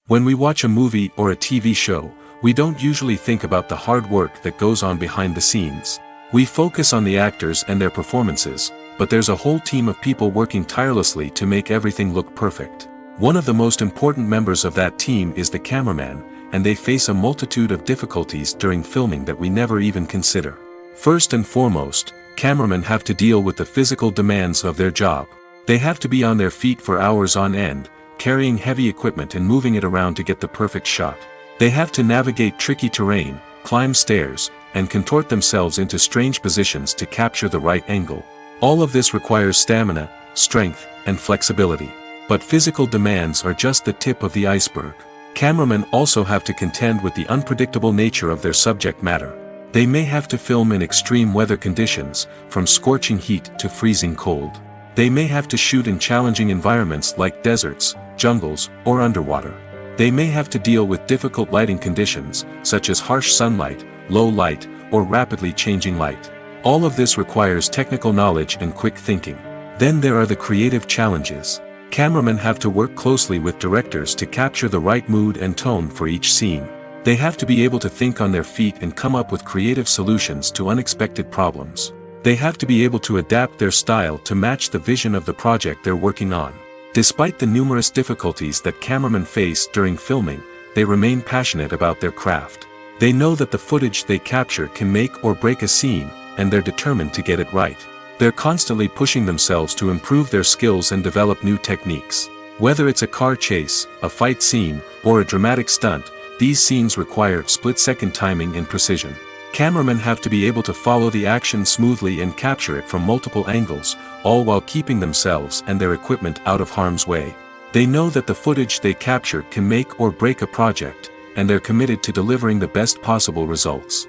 When we watch a movie or a TV show, we don't usually think about the hard work that goes on behind the scenes. We focus on the actors and their performances, but there's a whole team of people working tirelessly to make everything look perfect. One of the most important members of that team is the cameraman, and they face a multitude of difficulties during filming that we never even consider. First and foremost, cameramen have to deal with the physical demands of their job. They have to be on their feet for hours on end, carrying heavy equipment and moving it around to get the perfect shot. They have to navigate tricky terrain, climb stairs, and contort themselves into strange positions to capture the right angle. All of this requires stamina, strength, and flexibility. But physical demands are just the tip of the iceberg. Cameramen also have to contend with the unpredictable nature of their subject matter. They may have to film in extreme weather conditions, from scorching heat to freezing cold. They may have to shoot in challenging environments like deserts, jungles, or underwater. They may have to deal with difficult lighting conditions, such as harsh sunlight, low light, or rapidly changing light. All of this requires technical knowledge and quick thinking. Then there are the creative challenges. Cameramen have to work closely with directors to capture the right mood and tone for each scene. They have to be able to think on their feet and come up with creative solutions to unexpected problems. They have to be able to adapt their style to match the vision of the project they're working on. Despite the numerous difficulties that cameramen face during filming, they remain passionate about their craft. They know that the footage they capture can make or break a scene, and they're determined to get it right. They're constantly pushing themselves to improve their skills and develop new techniques. Whether it's a car chase, a fight scene, or a dramatic stunt, these scenes require split-second timing and precision. Cameramen have to be able to follow the action smoothly and capture it from multiple angles, all while keeping themselves and their equipment out of harm's way. They know that the footage they capture can make or break a project, and they're committed to delivering the best possible results.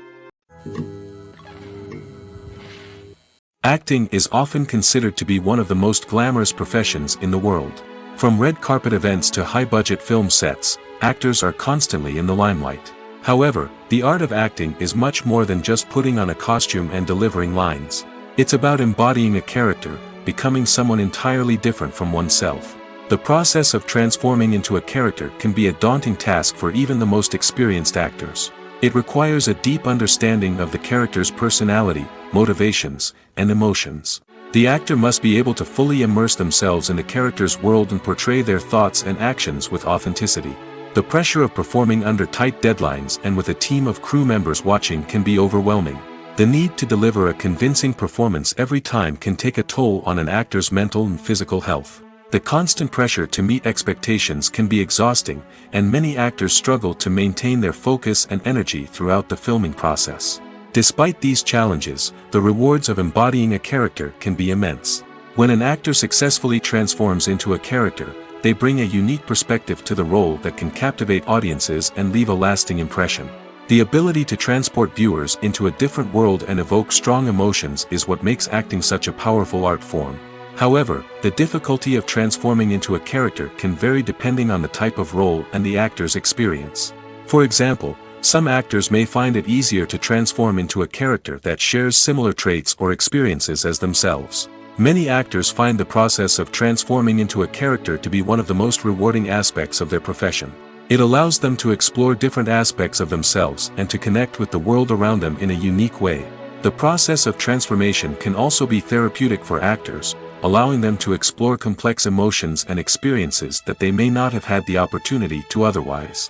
Acting is often considered to be one of the most glamorous professions in the world. From red carpet events to high-budget film sets, actors are constantly in the limelight. However, the art of acting is much more than just putting on a costume and delivering lines. It's about embodying a character, becoming someone entirely different from oneself. The process of transforming into a character can be a daunting task for even the most experienced actors. It requires a deep understanding of the character's personality, motivations, and emotions. The actor must be able to fully immerse themselves in the character's world and portray their thoughts and actions with authenticity. The pressure of performing under tight deadlines and with a team of crew members watching can be overwhelming. The need to deliver a convincing performance every time can take a toll on an actor's mental and physical health. The constant pressure to meet expectations can be exhausting, and many actors struggle to maintain their focus and energy throughout the filming process. Despite these challenges, the rewards of embodying a character can be immense. When an actor successfully transforms into a character, they bring a unique perspective to the role that can captivate audiences and leave a lasting impression. The ability to transport viewers into a different world and evoke strong emotions is what makes acting such a powerful art form. However, the difficulty of transforming into a character can vary depending on the type of role and the actor's experience. For example, some actors may find it easier to transform into a character that shares similar traits or experiences as themselves. Many actors find the process of transforming into a character to be one of the most rewarding aspects of their profession. It allows them to explore different aspects of themselves and to connect with the world around them in a unique way. The process of transformation can also be therapeutic for actors, allowing them to explore complex emotions and experiences that they may not have had the opportunity to otherwise.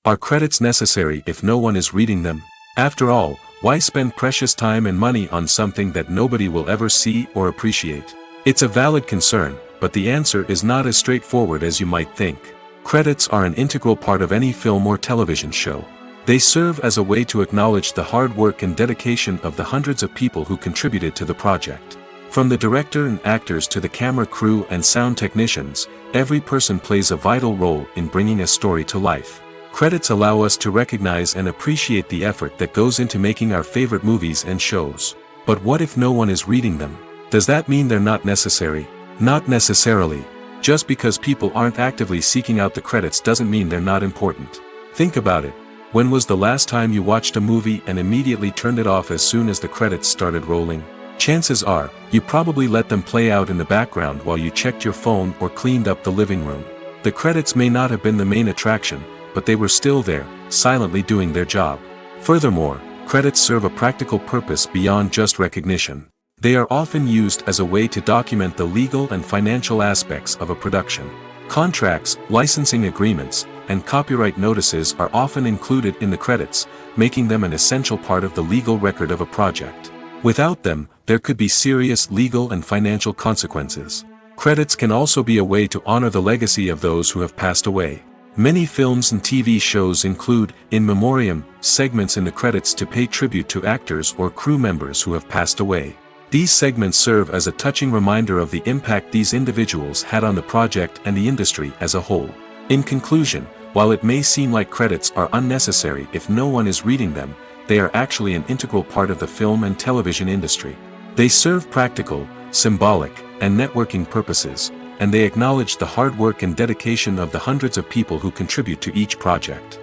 Are credits necessary if no one is reading them? After all, why spend precious time and money on something that nobody will ever see or appreciate? It's a valid concern, but the answer is not as straightforward as you might think. Credits are an integral part of any film or television show. They serve as a way to acknowledge the hard work and dedication of the hundreds of people who contributed to the project. From the director and actors to the camera crew and sound technicians, every person plays a vital role in bringing a story to life. Credits allow us to recognize and appreciate the effort that goes into making our favorite movies and shows. But what if no one is reading them? Does that mean they're not necessary? Not necessarily. Just because people aren't actively seeking out the credits doesn't mean they're not important. Think about it. When was the last time you watched a movie and immediately turned it off as soon as the credits started rolling? Chances are, you probably let them play out in the background while you checked your phone or cleaned up the living room. The credits may not have been the main attraction, but they were still there, silently doing their job. Furthermore, credits serve a practical purpose beyond just recognition. They are often used as a way to document the legal and financial aspects of a production. Contracts, licensing agreements, and copyright notices are often included in the credits, making them an essential part of the legal record of a project. Without them, there could be serious legal and financial consequences. Credits can also be a way to honor the legacy of those who have passed away. Many films and TV shows include, in memoriam, segments in the credits to pay tribute to actors or crew members who have passed away. These segments serve as a touching reminder of the impact these individuals had on the project and the industry as a whole. In conclusion, while it may seem like credits are unnecessary if no one is reading them, they are actually an integral part of the film and television industry. They serve practical, symbolic, and networking purposes, and they acknowledge the hard work and dedication of the hundreds of people who contribute to each project.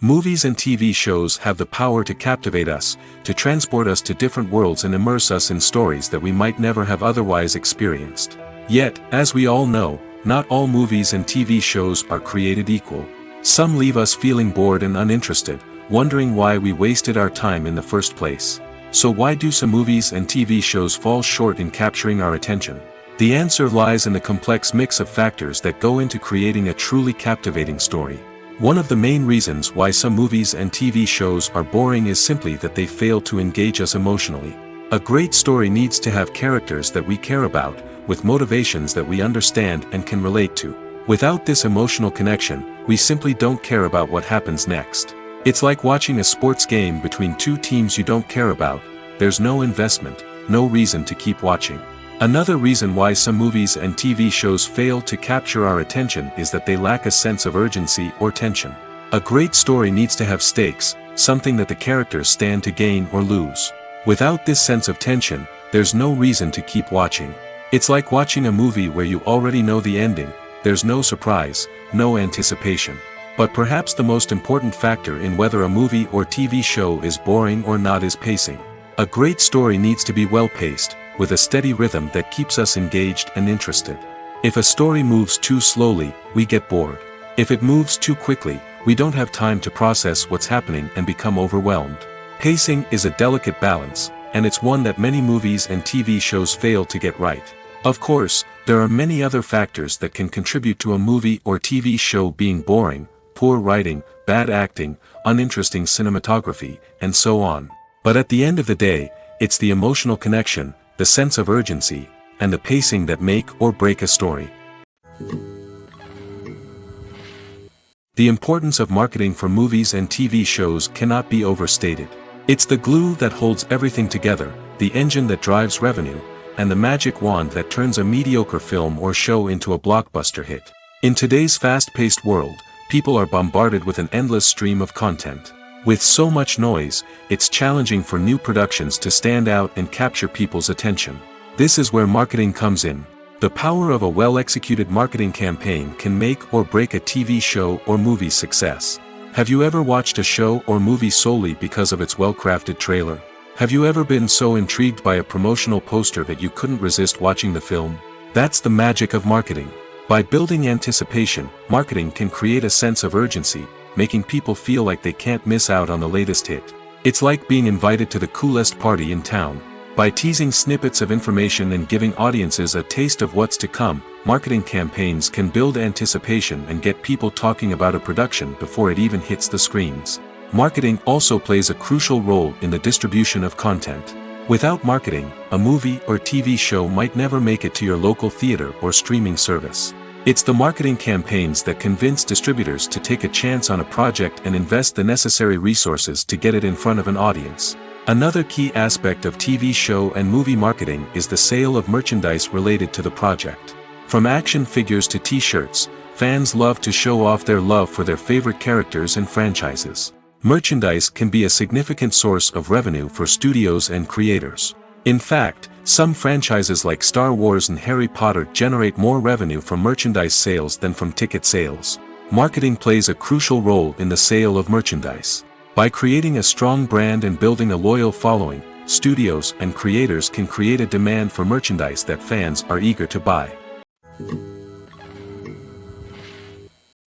Movies and TV shows have the power to captivate us, to transport us to different worlds and immerse us in stories that we might never have otherwise experienced. Yet, as we all know, not all movies and TV shows are created equal. Some leave us feeling bored and uninterested, wondering why we wasted our time in the first place. So why do some movies and TV shows fall short in capturing our attention? The answer lies in the complex mix of factors that go into creating a truly captivating story. One of the main reasons why some movies and TV shows are boring is simply that they fail to engage us emotionally. A great story needs to have characters that we care about, with motivations that we understand and can relate to. Without this emotional connection, we simply don't care about what happens next. It's like watching a sports game between two teams you don't care about. There's no investment, no reason to keep watching. Another reason why some movies and TV shows fail to capture our attention is that they lack a sense of urgency or tension. A great story needs to have stakes, something that the characters stand to gain or lose. Without this sense of tension, there's no reason to keep watching. It's like watching a movie where you already know the ending, there's no surprise, no anticipation. But perhaps the most important factor in whether a movie or TV show is boring or not is pacing. A great story needs to be well-paced, with a steady rhythm that keeps us engaged and interested. If a story moves too slowly, we get bored. If it moves too quickly, we don't have time to process what's happening and become overwhelmed. Pacing is a delicate balance, and it's one that many movies and TV shows fail to get right. Of course, there are many other factors that can contribute to a movie or TV show being boring: poor writing, bad acting, uninteresting cinematography, and so on. But at the end of the day, it's the emotional connection, the sense of urgency, and the pacing that make or break a story. The importance of marketing for movies and TV shows cannot be overstated. It's the glue that holds everything together, the engine that drives revenue, and the magic wand that turns a mediocre film or show into a blockbuster hit. In today's fast-paced world, people are bombarded with an endless stream of content. With so much noise, it's challenging for new productions to stand out and capture people's attention. This is where marketing comes in. The power of a well-executed marketing campaign can make or break a TV show or movie's success. Have you ever watched a show or movie solely because of its well-crafted trailer? Have you ever been so intrigued by a promotional poster that you couldn't resist watching the film? That's the magic of marketing. By building anticipation, marketing can create a sense of urgency, making people feel like they can't miss out on the latest hit. It's like being invited to the coolest party in town. By teasing snippets of information and giving audiences a taste of what's to come, marketing campaigns can build anticipation and get people talking about a production before it even hits the screens. Marketing also plays a crucial role in the distribution of content. Without marketing, a movie or TV show might never make it to your local theater or streaming service. It's the marketing campaigns that convince distributors to take a chance on a project and invest the necessary resources to get it in front of an audience. Another key aspect of TV show and movie marketing is the sale of merchandise related to the project. From action figures to t-shirts, fans love to show off their love for their favorite characters and franchises. Merchandise can be a significant source of revenue for studios and creators. In fact, some franchises like Star Wars and Harry Potter generate more revenue from merchandise sales than from ticket sales. Marketing plays a crucial role in the sale of merchandise. By creating a strong brand and building a loyal following, studios and creators can create a demand for merchandise that fans are eager to buy.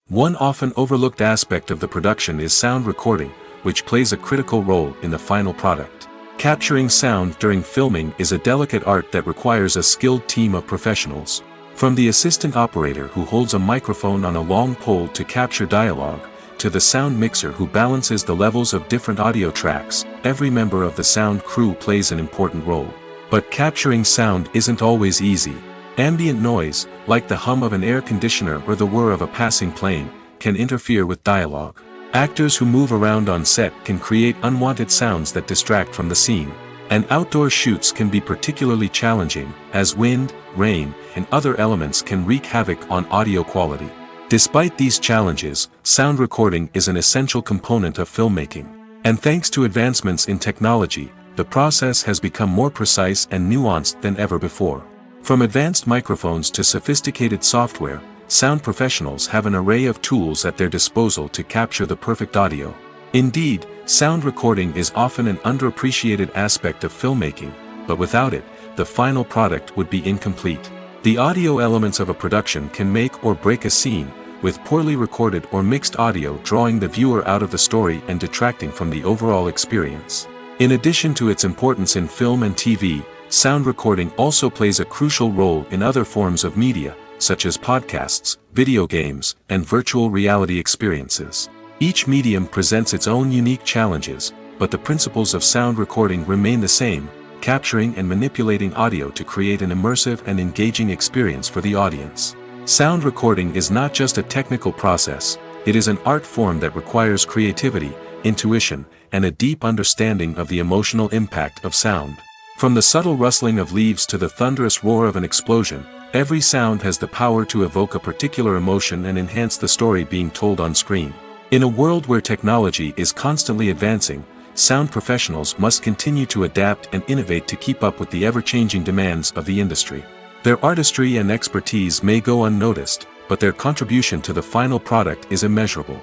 One often overlooked aspect of the production is sound recording, which plays a critical role in the final product. Capturing sound during filming is a delicate art that requires a skilled team of professionals. From the assistant operator who holds a microphone on a long pole to capture dialogue, to the sound mixer who balances the levels of different audio tracks, every member of the sound crew plays an important role. But capturing sound isn't always easy. Ambient noise, like the hum of an air conditioner or the whir of a passing plane, can interfere with dialogue. Actors who move around on set can create unwanted sounds that distract from the scene. And outdoor shoots can be particularly challenging, as wind, rain, and other elements can wreak havoc on audio quality. Despite these challenges, sound recording is an essential component of filmmaking. And thanks to advancements in technology, the process has become more precise and nuanced than ever before. From advanced microphones to sophisticated software, sound professionals have an array of tools at their disposal to capture the perfect audio. Indeed, sound recording is often an underappreciated aspect of filmmaking, but without it, the final product would be incomplete. The audio elements of a production can make or break a scene, with poorly recorded or mixed audio drawing the viewer out of the story and detracting from the overall experience. In addition to its importance in film and TV, sound recording also plays a crucial role in other forms of media, such as podcasts, video games, and virtual reality experiences. Each medium presents its own unique challenges, but the principles of sound recording remain the same: capturing and manipulating audio to create an immersive and engaging experience for the audience. Sound recording is not just a technical process, it is an art form that requires creativity, intuition, and a deep understanding of the emotional impact of sound. From the subtle rustling of leaves to the thunderous roar of an explosion, every sound has the power to evoke a particular emotion and enhance the story being told on screen. In a world where technology is constantly advancing, sound professionals must continue to adapt and innovate to keep up with the ever-changing demands of the industry. Their artistry and expertise may go unnoticed, but their contribution to the final product is immeasurable.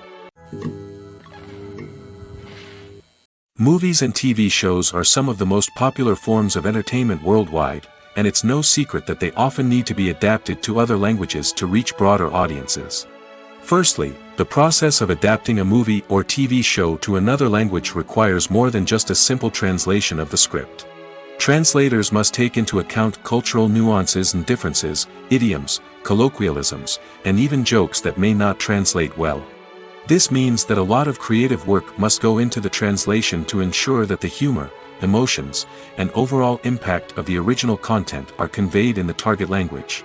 Movies and TV shows are some of the most popular forms of entertainment worldwide, and it's no secret that they often need to be adapted to other languages to reach broader audiences. Firstly, the process of adapting a movie or TV show to another language requires more than just a simple translation of the script. Translators must take into account cultural nuances and differences, idioms, colloquialisms, and even jokes that may not translate well. This means that a lot of creative work must go into the translation to ensure that the humor, emotions, and overall impact of the original content are conveyed in the target language.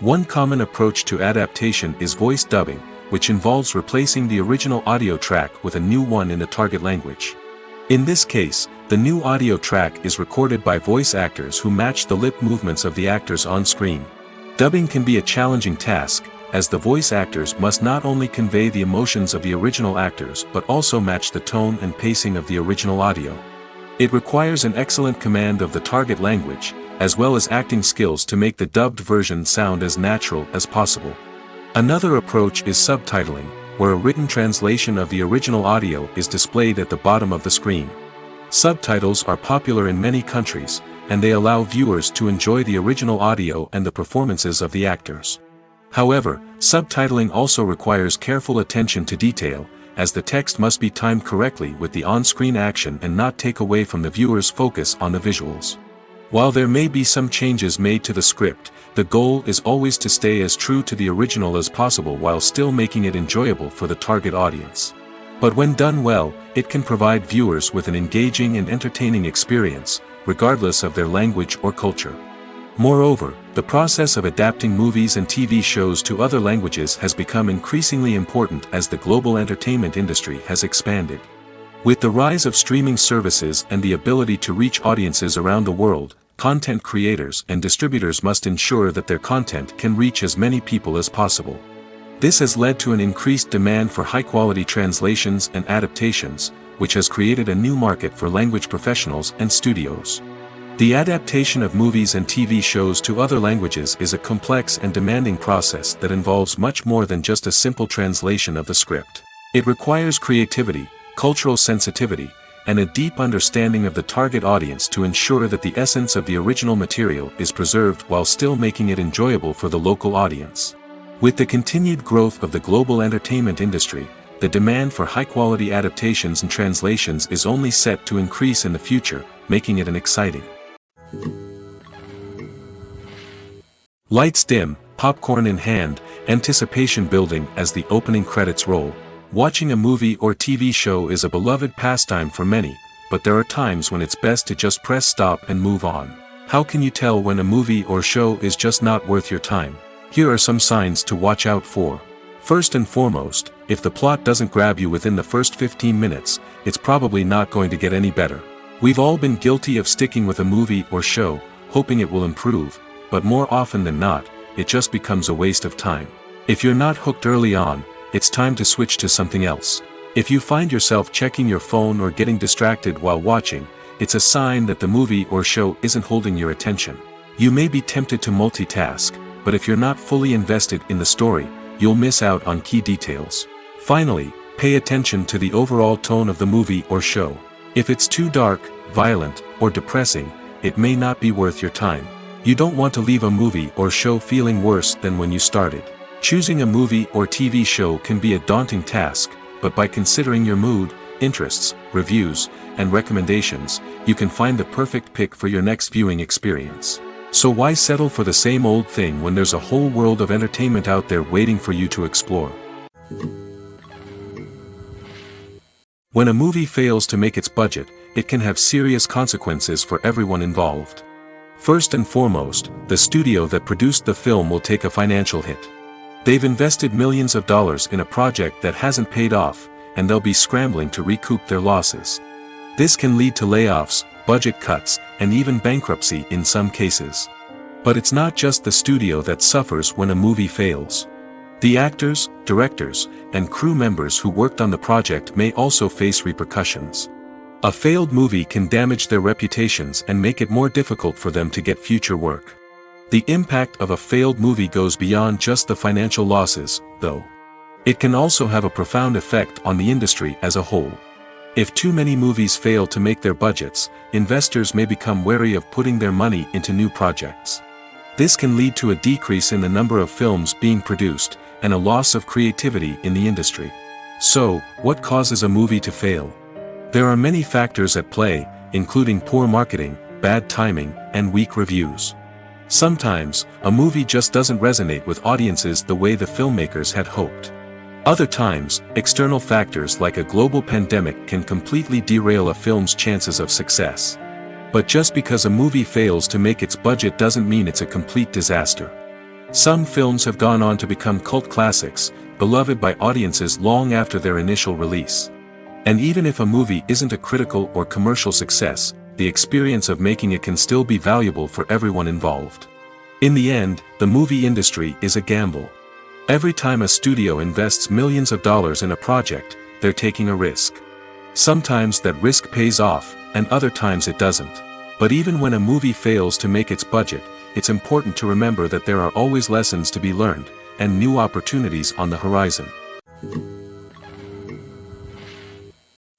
One common approach to adaptation is voice dubbing, which involves replacing the original audio track with a new one in the target language. In this case, the new audio track is recorded by voice actors who match the lip movements of the actors on screen. Dubbing can be a challenging task, as the voice actors must not only convey the emotions of the original actors but also match the tone and pacing of the original audio. It requires an excellent command of the target language, as well as acting skills to make the dubbed version sound as natural as possible. Another approach is subtitling, where a written translation of the original audio is displayed at the bottom of the screen. Subtitles are popular in many countries, and they allow viewers to enjoy the original audio and the performances of the actors. However, subtitling also requires careful attention to detail, as the text must be timed correctly with the on-screen action and not take away from the viewer's focus on the visuals. While there may be some changes made to the script, the goal is always to stay as true to the original as possible while still making it enjoyable for the target audience. But when done well, it can provide viewers with an engaging and entertaining experience, regardless of their language or culture. Moreover, the process of adapting movies and TV shows to other languages has become increasingly important as the global entertainment industry has expanded. With the rise of streaming services and the ability to reach audiences around the world, content creators and distributors must ensure that their content can reach as many people as possible. This has led to an increased demand for high-quality translations and adaptations, which has created a new market for language professionals and studios. The adaptation of movies and TV shows to other languages is a complex and demanding process that involves much more than just a simple translation of the script. It requires creativity, cultural sensitivity, and a deep understanding of the target audience to ensure that the essence of the original material is preserved while still making it enjoyable for the local audience. With the continued growth of the global entertainment industry, the demand for high-quality adaptations and translations is only set to increase in the future, making it an exciting. Lights dim, popcorn in hand, anticipation building as the opening credits roll. Watching a movie or TV show is a beloved pastime for many, but there are times when it's best to just press stop and move on. How can you tell when a movie or show is just not worth your time? Here are some signs to watch out for. First and foremost, if the plot doesn't grab you within the first 15 minutes, it's probably not going to get any better. We've all been guilty of sticking with a movie or show, hoping it will improve, but more often than not, it just becomes a waste of time. If you're not hooked early on, it's time to switch to something else. If you find yourself checking your phone or getting distracted while watching, it's a sign that the movie or show isn't holding your attention. You may be tempted to multitask, but if you're not fully invested in the story, you'll miss out on key details. Finally, pay attention to the overall tone of the movie or show. If it's too dark, violent, or depressing, it may not be worth your time. You don't want to leave a movie or show feeling worse than when you started. Choosing a movie or TV show can be a daunting task, but by considering your mood, interests, reviews, and recommendations, you can find the perfect pick for your next viewing experience. So why settle for the same old thing when there's a whole world of entertainment out there waiting for you to explore? When a movie fails to make its budget, it can have serious consequences for everyone involved. First and foremost, the studio that produced the film will take a financial hit. They've invested millions of dollars in a project that hasn't paid off, and they'll be scrambling to recoup their losses. This can lead to layoffs, budget cuts, and even bankruptcy in some cases. But it's not just the studio that suffers when a movie fails. The actors, directors, and crew members who worked on the project may also face repercussions. A failed movie can damage their reputations and make it more difficult for them to get future work. The impact of a failed movie goes beyond just the financial losses, though. It can also have a profound effect on the industry as a whole. If too many movies fail to make their budgets, investors may become wary of putting their money into new projects. This can lead to a decrease in the number of films being produced, and a loss of creativity in the industry. So, what causes a movie to fail? There are many factors at play, including poor marketing, bad timing, and weak reviews. Sometimes, a movie just doesn't resonate with audiences the way the filmmakers had hoped. Other times, external factors like a global pandemic can completely derail a film's chances of success. But just because a movie fails to make its budget doesn't mean it's a complete disaster. Some films have gone on to become cult classics, beloved by audiences long after their initial release. And even if a movie isn't a critical or commercial success, the experience of making it can still be valuable for everyone involved. In the end, the movie industry is a gamble. Every time a studio invests millions of dollars in a project, they're taking a risk. Sometimes that risk pays off, and other times it doesn't. But even when a movie fails to make its budget, it's important to remember that there are always lessons to be learned, and new opportunities on the horizon.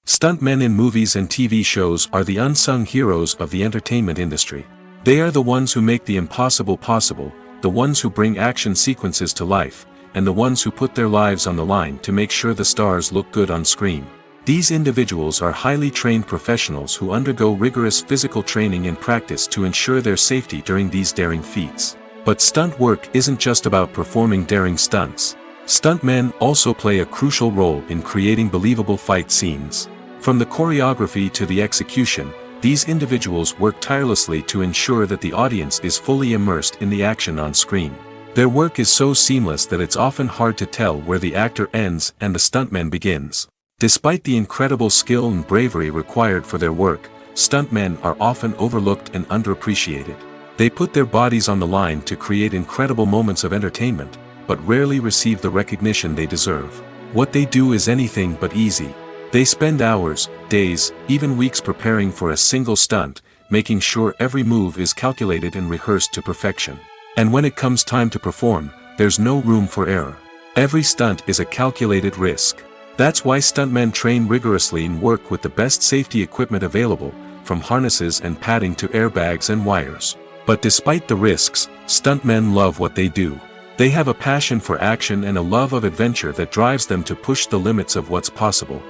Stuntmen in movies and TV shows are the unsung heroes of the entertainment industry. They are the ones who make the impossible possible, the ones who bring action sequences to life, and the ones who put their lives on the line to make sure the stars look good on screen. These individuals are highly trained professionals who undergo rigorous physical training and practice to ensure their safety during these daring feats. But stunt work isn't just about performing daring stunts. Stuntmen also play a crucial role in creating believable fight scenes. From the choreography to the execution, these individuals work tirelessly to ensure that the audience is fully immersed in the action on screen. Their work is so seamless that it's often hard to tell where the actor ends and the stuntman begins. Despite the incredible skill and bravery required for their work, stuntmen are often overlooked and underappreciated. They put their bodies on the line to create incredible moments of entertainment, but rarely receive the recognition they deserve. What they do is anything but easy. They spend hours, days, even weeks preparing for a single stunt, making sure every move is calculated and rehearsed to perfection. And when it comes time to perform, there's no room for error. Every stunt is a calculated risk. That's why stuntmen train rigorously and work with the best safety equipment available, from harnesses and padding to airbags and wires. But despite the risks, stuntmen love what they do. They have a passion for action and a love of adventure that drives them to push the limits of what's possible.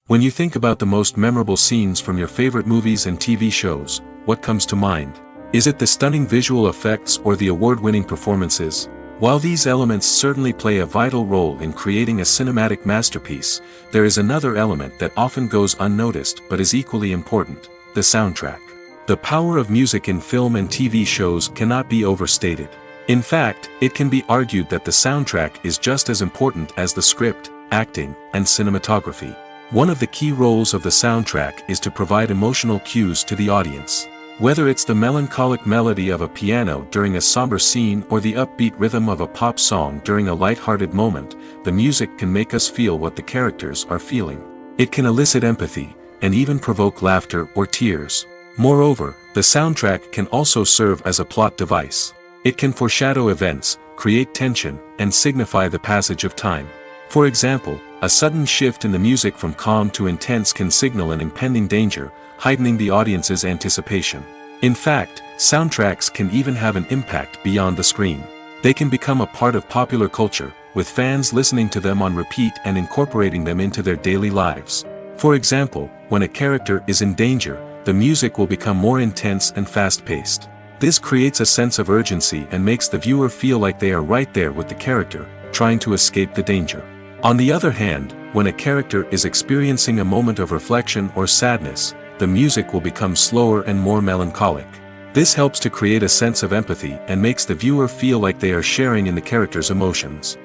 When you think about the most memorable scenes from your favorite movies and TV shows, what comes to mind? Is it the stunning visual effects or the award-winning performances? While these elements certainly play a vital role in creating a cinematic masterpiece, there is another element that often goes unnoticed but is equally important: the soundtrack. The power of music in film and TV shows cannot be overstated. In fact, it can be argued that the soundtrack is just as important as the script, acting, and cinematography. One of the key roles of the soundtrack is to provide emotional cues to the audience. Whether it's the melancholic melody of a piano during a somber scene or the upbeat rhythm of a pop song during a light-hearted moment, the music can make us feel what the characters are feeling. It can elicit empathy, and even provoke laughter or tears. Moreover, the soundtrack can also serve as a plot device. It can foreshadow events, create tension, and signify the passage of time. For example, a sudden shift in the music from calm to intense can signal an impending danger, heightening the audience's anticipation. In fact, soundtracks can even have an impact beyond the screen. They can become a part of popular culture, with fans listening to them on repeat and incorporating them into their daily lives. For example, when a character is in danger, the music will become more intense and fast-paced. This creates a sense of urgency and makes the viewer feel like they are right there with the character, trying to escape the danger. On the other hand, when a character is experiencing a moment of reflection or sadness, the music will become slower and more melancholic. This helps to create a sense of empathy and makes the viewer feel like they are sharing in the character's emotions.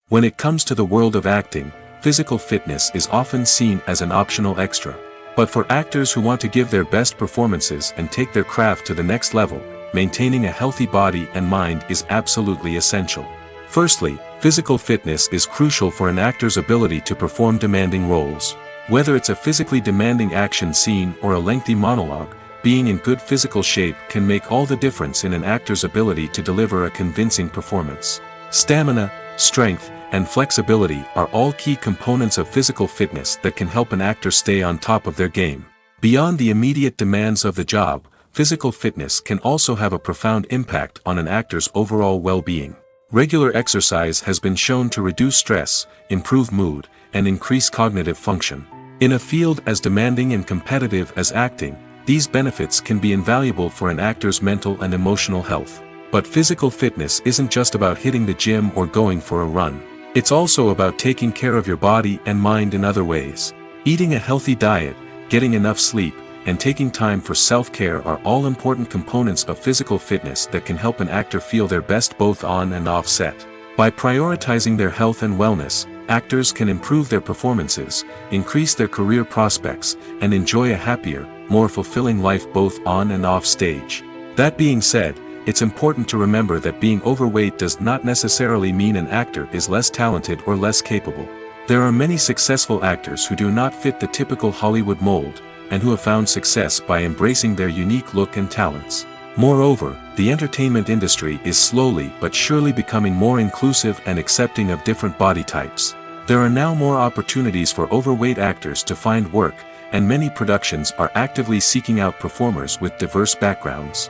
When it comes to the world of acting, physical fitness is often seen as an optional extra. But for actors who want to give their best performances and take their craft to the next level, maintaining a healthy body and mind is absolutely essential. Firstly, physical fitness is crucial for an actor's ability to perform demanding roles. Whether it's a physically demanding action scene or a lengthy monologue, being in good physical shape can make all the difference in an actor's ability to deliver a convincing performance. Stamina, strength, and flexibility are all key components of physical fitness that can help an actor stay on top of their game. Beyond the immediate demands of the job, physical fitness can also have a profound impact on an actor's overall well-being. Regular exercise has been shown to reduce stress, improve mood, and increase cognitive function. In a field as demanding and competitive as acting, these benefits can be invaluable for an actor's mental and emotional health. But physical fitness isn't just about hitting the gym or going for a run. It's also about taking care of your body and mind in other ways. Eating a healthy diet, getting enough sleep, and taking time for self-care are all important components of physical fitness that can help an actor feel their best both on and off set. By prioritizing their health and wellness, actors can improve their performances, increase their career prospects, and enjoy a happier, more fulfilling life both on and off stage. That being said, it's important to remember that being overweight does not necessarily mean an actor is less talented or less capable. There are many successful actors who do not fit the typical Hollywood mold, and who have found success by embracing their unique look and talents. Moreover, the entertainment industry is slowly but surely becoming more inclusive and accepting of different body types. There are now more opportunities for overweight actors to find work, and many productions are actively seeking out performers with diverse backgrounds.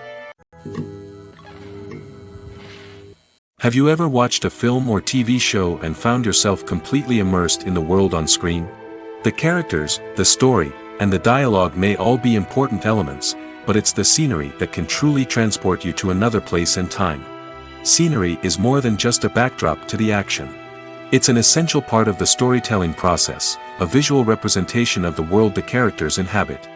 Have you ever watched a film or TV show and found yourself completely immersed in the world on screen? The characters, the story, and the dialogue may all be important elements, but it's the scenery that can truly transport you to another place and time. Scenery is more than just a backdrop to the action. It's an essential part of the storytelling process, a visual representation of the world the characters inhabit.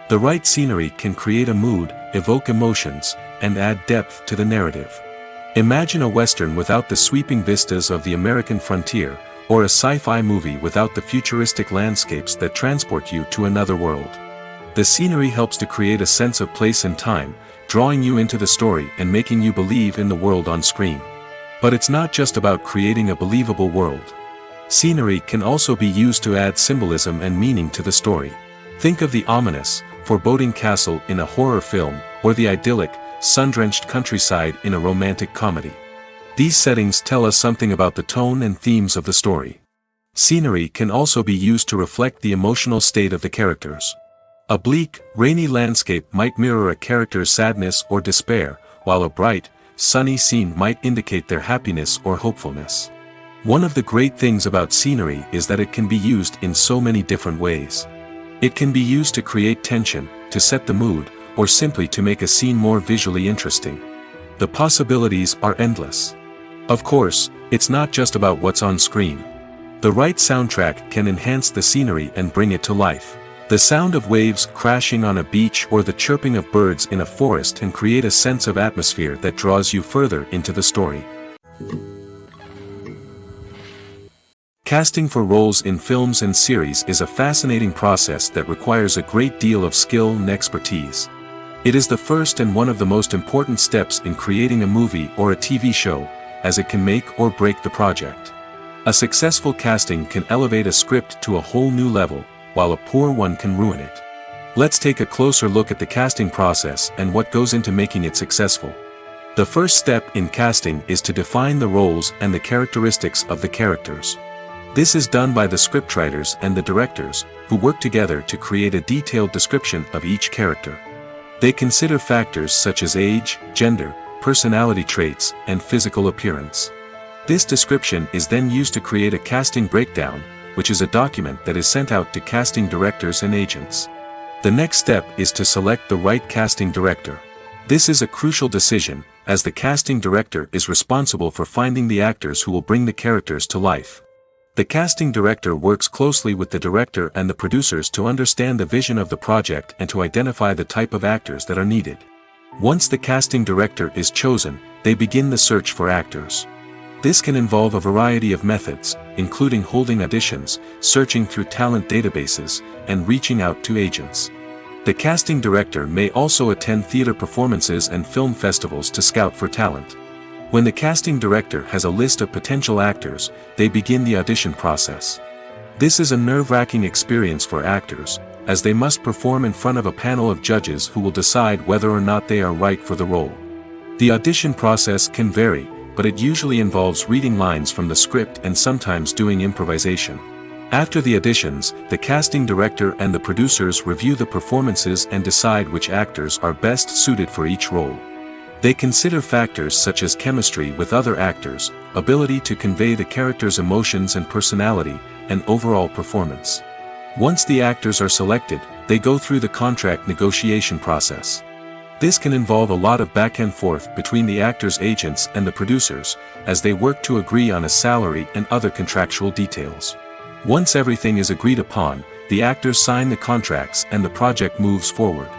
The right scenery can create a mood, evoke emotions, and add depth to the narrative. Imagine a Western without the sweeping vistas of the American frontier, or a sci-fi movie without the futuristic landscapes that transport you to another world. The scenery helps to create a sense of place and time, drawing you into the story and making you believe in the world on screen. But it's not just about creating a believable world. Scenery can also be used to add symbolism and meaning to the story. Think of the ominous, foreboding castle in a horror film, or the idyllic, sun-drenched countryside in a romantic comedy. These settings tell us something about the tone and themes of the story. Scenery can also be used to reflect the emotional state of the characters. A bleak, rainy landscape might mirror a character's sadness or despair, while a bright, sunny scene might indicate their happiness or hopefulness. One of the great things about scenery is that it can be used in so many different ways. It can be used to create tension, to set the mood, or simply to make a scene more visually interesting. The possibilities are endless. Of course, it's not just about what's on screen. The right soundtrack can enhance the scenery and bring it to life. The sound of waves crashing on a beach or the chirping of birds in a forest can create a sense of atmosphere that draws you further into the story. Casting for roles in films and series is a fascinating process that requires a great deal of skill and expertise. It is the first and one of the most important steps in creating a movie or a TV show, as it can make or break the project. A successful casting can elevate a script to a whole new level, while a poor one can ruin it. Let's take a closer look at the casting process and what goes into making it successful. The first step in casting is to define the roles and the characteristics of the characters. This is done by the scriptwriters and the directors, who work together to create a detailed description of each character. They consider factors such as age, gender, personality traits, and physical appearance. This description is then used to create a casting breakdown, which is a document that is sent out to casting directors and agents. The next step is to select the right casting director. This is a crucial decision, as the casting director is responsible for finding the actors who will bring the characters to life. The casting director works closely with the director and the producers to understand the vision of the project and to identify the type of actors that are needed. Once the casting director is chosen, they begin the search for actors. This can involve a variety of methods, including holding auditions, searching through talent databases, and reaching out to agents. The casting director may also attend theater performances and film festivals to scout for talent. When the casting director has a list of potential actors, they begin the audition process. This is a nerve-wracking experience for actors, as they must perform in front of a panel of judges who will decide whether or not they are right for the role. The audition process can vary, but it usually involves reading lines from the script and sometimes doing improvisation. After the auditions, the casting director and the producers review the performances and decide which actors are best suited for each role. They consider factors such as chemistry with other actors, ability to convey the character's emotions and personality, and overall performance. Once the actors are selected, they go through the contract negotiation process. This can involve a lot of back and forth between the actors' agents and the producers, as they work to agree on a salary and other contractual details. Once everything is agreed upon, the actors sign the contracts and the project moves forward.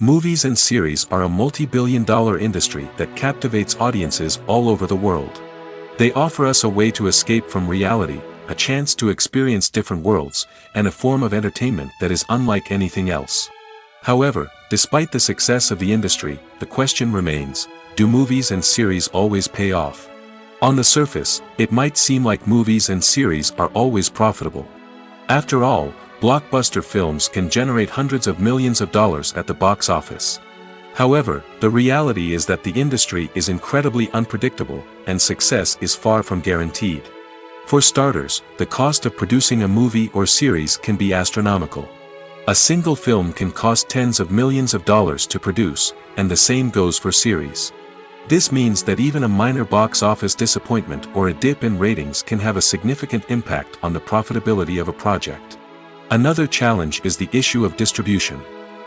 Movies and series are a multi-billion-dollar industry that captivates audiences all over the world. They offer us a way to escape from reality, a chance to experience different worlds, and a form of entertainment that is unlike anything else. However, despite the success of the industry, the question remains, do movies and series always pay off? On the surface, it might seem like movies and series are always profitable. After all, blockbuster films can generate hundreds of millions of dollars at the box office. However, the reality is that the industry is incredibly unpredictable, and success is far from guaranteed. For starters, the cost of producing a movie or series can be astronomical. A single film can cost tens of millions of dollars to produce, and the same goes for series. This means that even a minor box office disappointment or a dip in ratings can have a significant impact on the profitability of a project. Another challenge is the issue of distribution.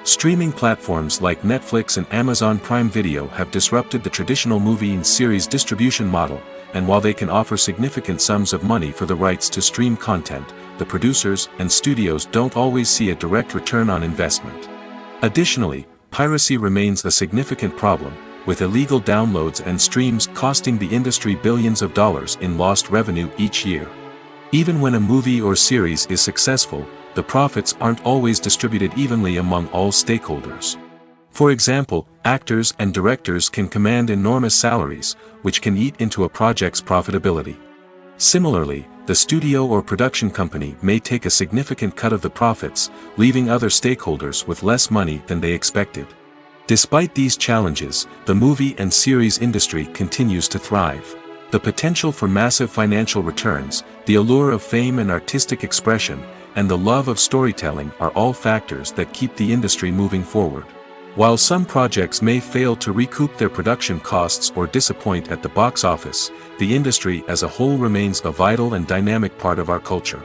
Streaming platforms like Netflix and Amazon Prime Video have disrupted the traditional movie and series distribution model, and while they can offer significant sums of money for the rights to stream content, the producers and studios don't always see a direct return on investment. Additionally, piracy remains a significant problem, with illegal downloads and streams costing the industry billions of dollars in lost revenue each year. Even when a movie or series is successful, the profits aren't always distributed evenly among all stakeholders. For example, actors and directors can command enormous salaries, which can eat into a project's profitability. Similarly, the studio or production company may take a significant cut of the profits, leaving other stakeholders with less money than they expected. Despite these challenges, the movie and series industry continues to thrive. The potential for massive financial returns, the allure of fame and artistic expression, and the love of storytelling are all factors that keep the industry moving forward. While some projects may fail to recoup their production costs or disappoint at the box office, the industry as a whole remains a vital and dynamic part of our culture.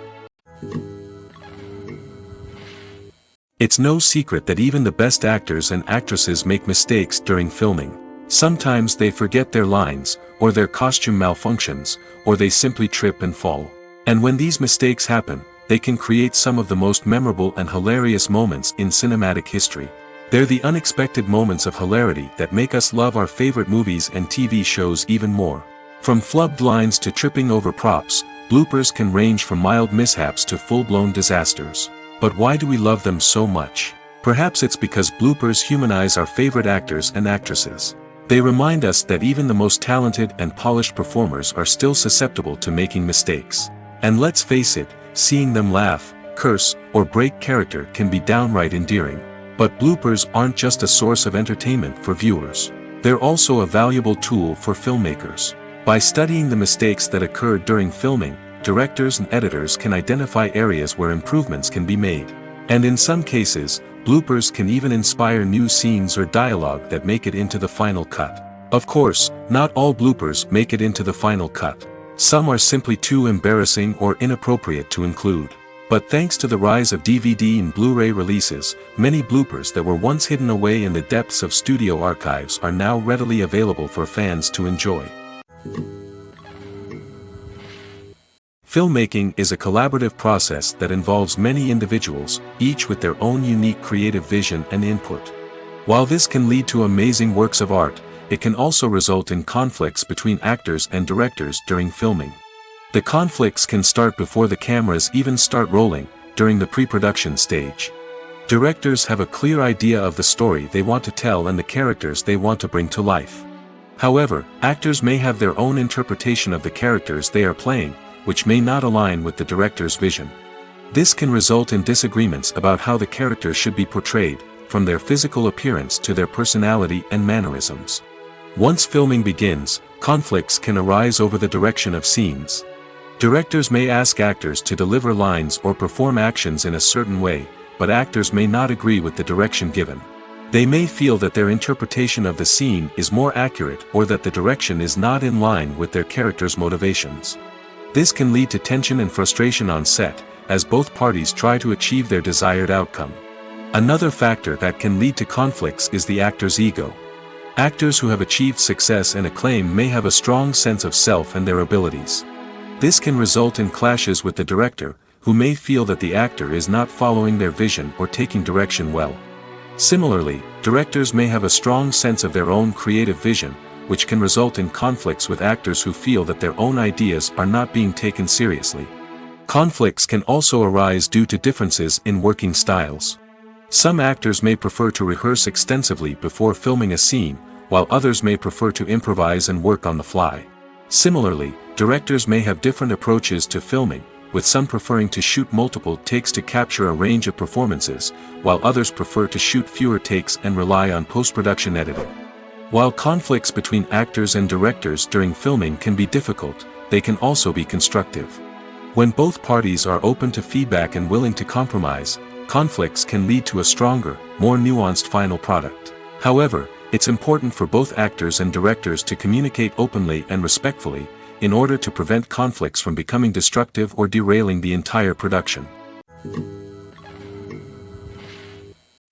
It's no secret that even the best actors and actresses make mistakes during filming. Sometimes they forget their lines, or their costume malfunctions, or they simply trip and fall. And when these mistakes happen, they can create some of the most memorable and hilarious moments in cinematic history. They're the unexpected moments of hilarity that make us love our favorite movies and TV shows even more. From flubbed lines to tripping over props, bloopers can range from mild mishaps to full-blown disasters. But why do we love them so much? Perhaps it's because bloopers humanize our favorite actors and actresses. They remind us that even the most talented and polished performers are still susceptible to making mistakes. And let's face it, seeing them laugh, curse, or break character can be downright endearing. But bloopers aren't just a source of entertainment for viewers. They're also a valuable tool for filmmakers. By studying the mistakes that occurred during filming, directors and editors can identify areas where improvements can be made. And in some cases, bloopers can even inspire new scenes or dialogue that make it into the final cut. Of course, not all bloopers make it into the final cut. Some are simply too embarrassing or inappropriate to include. But thanks to the rise of DVD and Blu-ray releases, many bloopers that were once hidden away in the depths of studio archives are now readily available for fans to enjoy. Filmmaking is a collaborative process that involves many individuals, each with their own unique creative vision and input. While this can lead to amazing works of art, it can also result in conflicts between actors and directors during filming. The conflicts can start before the cameras even start rolling. during the pre-production stage. Directors have a clear idea of the story they want to tell and the characters they want to bring to life. However, actors may have their own interpretation of the characters they are playing, which may not align with the director's vision. This can result in disagreements about how the characters should be portrayed, from their physical appearance to their personality and mannerisms. Once filming begins, conflicts can arise over the direction of scenes. Directors may ask actors to deliver lines or perform actions in a certain way, but actors may not agree with the direction given. They may feel that their interpretation of the scene is more accurate or that the direction is not in line with their character's motivations. This can lead to tension and frustration on set, as both parties try to achieve their desired outcome. Another factor that can lead to conflicts is the actor's ego. Actors who have achieved success and acclaim may have a strong sense of self and their abilities. This can result in clashes with the director, who may feel that the actor is not following their vision or taking direction well. Similarly, directors may have a strong sense of their own creative vision, which can result in conflicts with actors who feel that their own ideas are not being taken seriously. Conflicts can also arise due to differences in working styles. Some actors may prefer to rehearse extensively before filming a scene, while others may prefer to improvise and work on the fly. Similarly, directors may have different approaches to filming, with some preferring to shoot multiple takes to capture a range of performances, while others prefer to shoot fewer takes and rely on post-production editing. While conflicts between actors and directors during filming can be difficult, they can also be constructive. When both parties are open to feedback and willing to compromise, conflicts can lead to a stronger, more nuanced final product. However, it's important for both actors and directors to communicate openly and respectfully, in order to prevent conflicts from becoming destructive or derailing the entire production.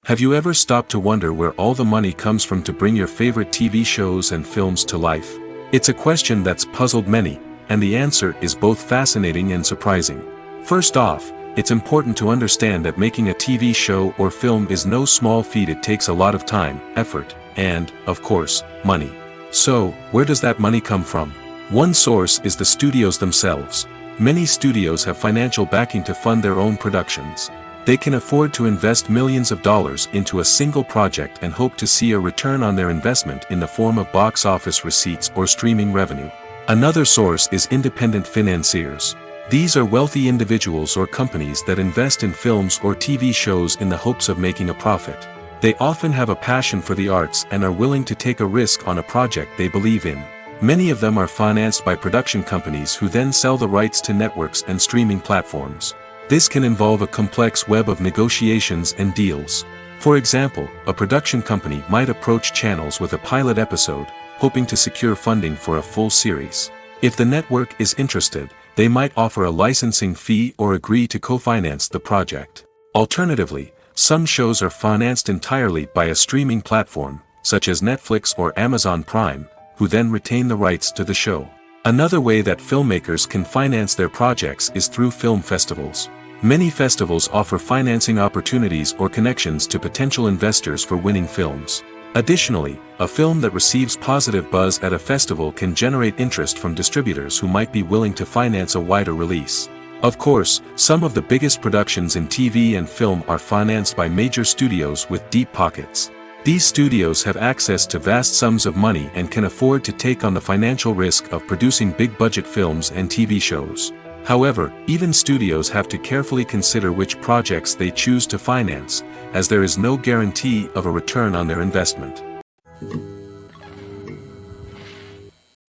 Have you ever stopped to wonder where all the money comes from to bring your favorite TV shows and films to life? It's a question that's puzzled many, and the answer is both fascinating and surprising. First off, it's important to understand that making a TV show or film is no small feat. It takes a lot of time, effort, and, of course, money. So, where does that money come from? One source is the studios themselves. Many studios have financial backing to fund their own productions. They can afford to invest millions of dollars into a single project and hope to see a return on their investment in the form of box office receipts or streaming revenue. Another source is independent financiers. These are wealthy individuals or companies that invest in films or TV shows in the hopes of making a profit. They often have a passion for the arts and are willing to take a risk on a project they believe in. Many of them are financed by production companies who then sell the rights to networks and streaming platforms. This can involve a complex web of negotiations and deals. For example, a production company might approach channels with a pilot episode, hoping to secure funding for a full series. If the network is interested, they might offer a licensing fee or agree to co-finance the project. Alternatively, some shows are financed entirely by a streaming platform, such as Netflix or Amazon Prime, who then retain the rights to the show. Another way that filmmakers can finance their projects is through film festivals. Many festivals offer financing opportunities or connections to potential investors for winning films. Additionally, a film that receives positive buzz at a festival can generate interest from distributors who might be willing to finance a wider release. Of course, some of the biggest productions in TV and film are financed by major studios with deep pockets. These studios have access to vast sums of money and can afford to take on the financial risk of producing big-budget films and TV shows. However, even studios have to carefully consider which projects they choose to finance, as there is no guarantee of a return on their investment.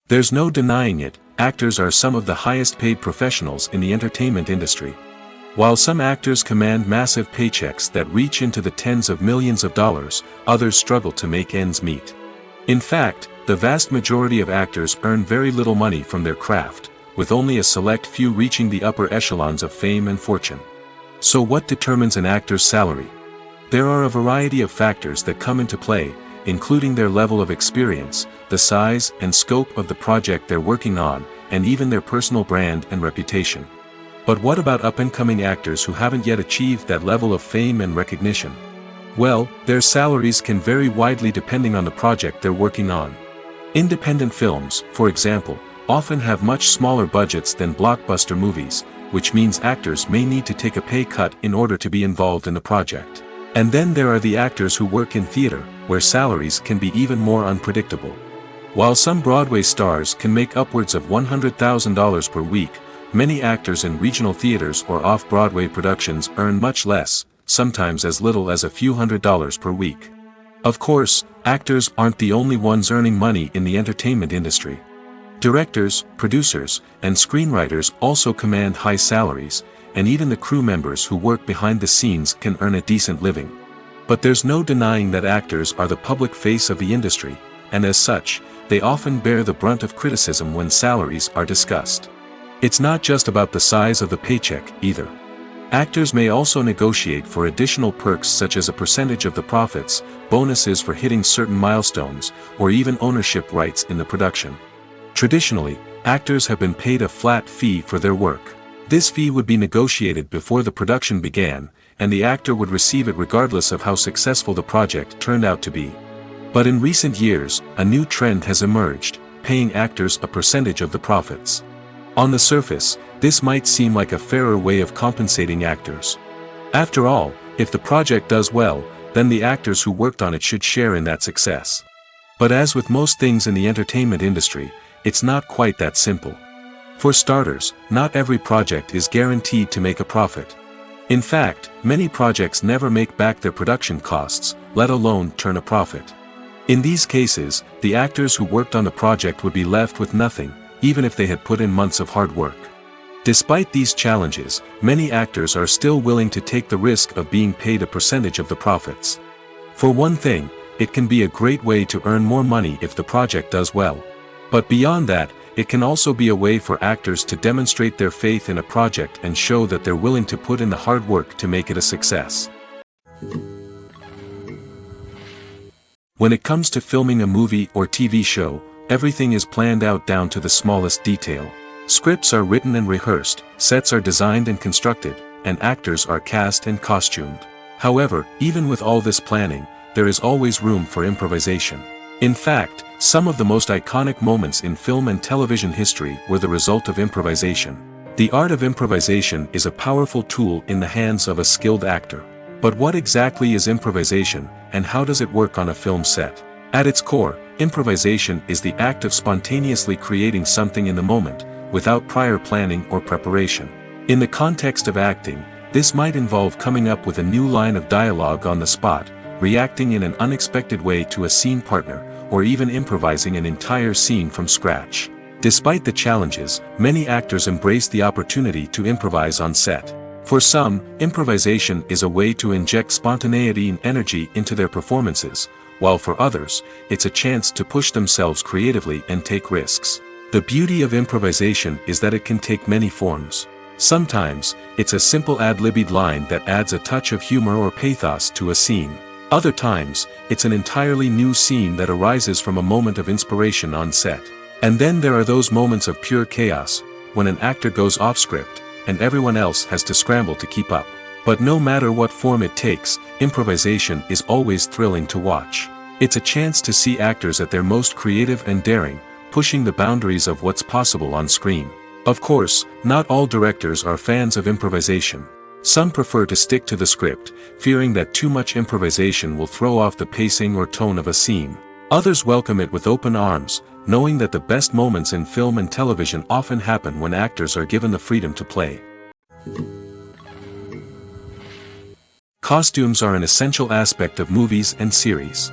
There's no denying it, actors are some of the highest-paid professionals in the entertainment industry. While some actors command massive paychecks that reach into the tens of millions of dollars, others struggle to make ends meet. In fact, the vast majority of actors earn very little money from their craft, with only a select few reaching the upper echelons of fame and fortune. So what determines an actor's salary? There are a variety of factors that come into play, including their level of experience, the size and scope of the project they're working on, and even their personal brand and reputation. But what about up-and-coming actors who haven't yet achieved that level of fame and recognition? Well, their salaries can vary widely depending on the project they're working on. Independent films, for example, often have much smaller budgets than blockbuster movies, which means actors may need to take a pay cut in order to be involved in the project. And then there are the actors who work in theater, where salaries can be even more unpredictable. While some Broadway stars can make upwards of $100,000 per week, many actors in regional theaters or off-Broadway productions earn much less, sometimes as little as a few $100s per week. Of course, actors aren't the only ones earning money in the entertainment industry. Directors, producers, and screenwriters also command high salaries, and even the crew members who work behind the scenes can earn a decent living. But there's no denying that actors are the public face of the industry, and as such, they often bear the brunt of criticism when salaries are discussed. It's not just about the size of the paycheck, either. Actors may also negotiate for additional perks such as a percentage of the profits, bonuses for hitting certain milestones, or even ownership rights in the production. Traditionally, actors have been paid a flat fee for their work. This fee would be negotiated before the production began, and the actor would receive it regardless of how successful the project turned out to be. But in recent years, a new trend has emerged, paying actors a percentage of the profits. On the surface, this might seem like a fairer way of compensating actors. After all, if the project does well, then the actors who worked on it should share in that success. But as with most things in the entertainment industry, it's not quite that simple. For starters, not every project is guaranteed to make a profit. In fact, many projects never make back their production costs, let alone turn a profit. In these cases, the actors who worked on the project would be left with nothing, even if they had put in months of hard work. Despite these challenges, many actors are still willing to take the risk of being paid a percentage of the profits. For one thing, it can be a great way to earn more money if the project does well. But beyond that, it can also be a way for actors to demonstrate their faith in a project and show that they're willing to put in the hard work to make it a success. When it comes to filming a movie or TV show, everything is planned out down to the smallest detail. Scripts are written and rehearsed, sets are designed and constructed, and actors are cast and costumed. However, even with all this planning, there is always room for improvisation. In fact, some of the most iconic moments in film and television history were the result of improvisation. The art of improvisation is a powerful tool in the hands of a skilled actor. But what exactly is improvisation, and how does it work on a film set? At its core, improvisation is the act of spontaneously creating something in the moment, without prior planning or preparation. In the context of acting, this might involve coming up with a new line of dialogue on the spot, reacting in an unexpected way to a scene partner, or even improvising an entire scene from scratch. Despite the challenges, many actors embrace the opportunity to improvise on set. For some, improvisation is a way to inject spontaneity and energy into their performances, while for others, it's a chance to push themselves creatively and take risks. The beauty of improvisation is that it can take many forms. Sometimes, it's a simple ad-libbed line that adds a touch of humor or pathos to a scene. Other times, it's an entirely new scene that arises from a moment of inspiration on set. And then there are those moments of pure chaos, when an actor goes off script, and everyone else has to scramble to keep up. But no matter what form it takes, improvisation is always thrilling to watch. It's a chance to see actors at their most creative and daring, pushing the boundaries of what's possible on screen. Of course, not all directors are fans of improvisation. Some prefer to stick to the script, fearing that too much improvisation will throw off the pacing or tone of a scene. Others welcome it with open arms, knowing that the best moments in film and television often happen when actors are given the freedom to play. Costumes are an essential aspect of movies and series.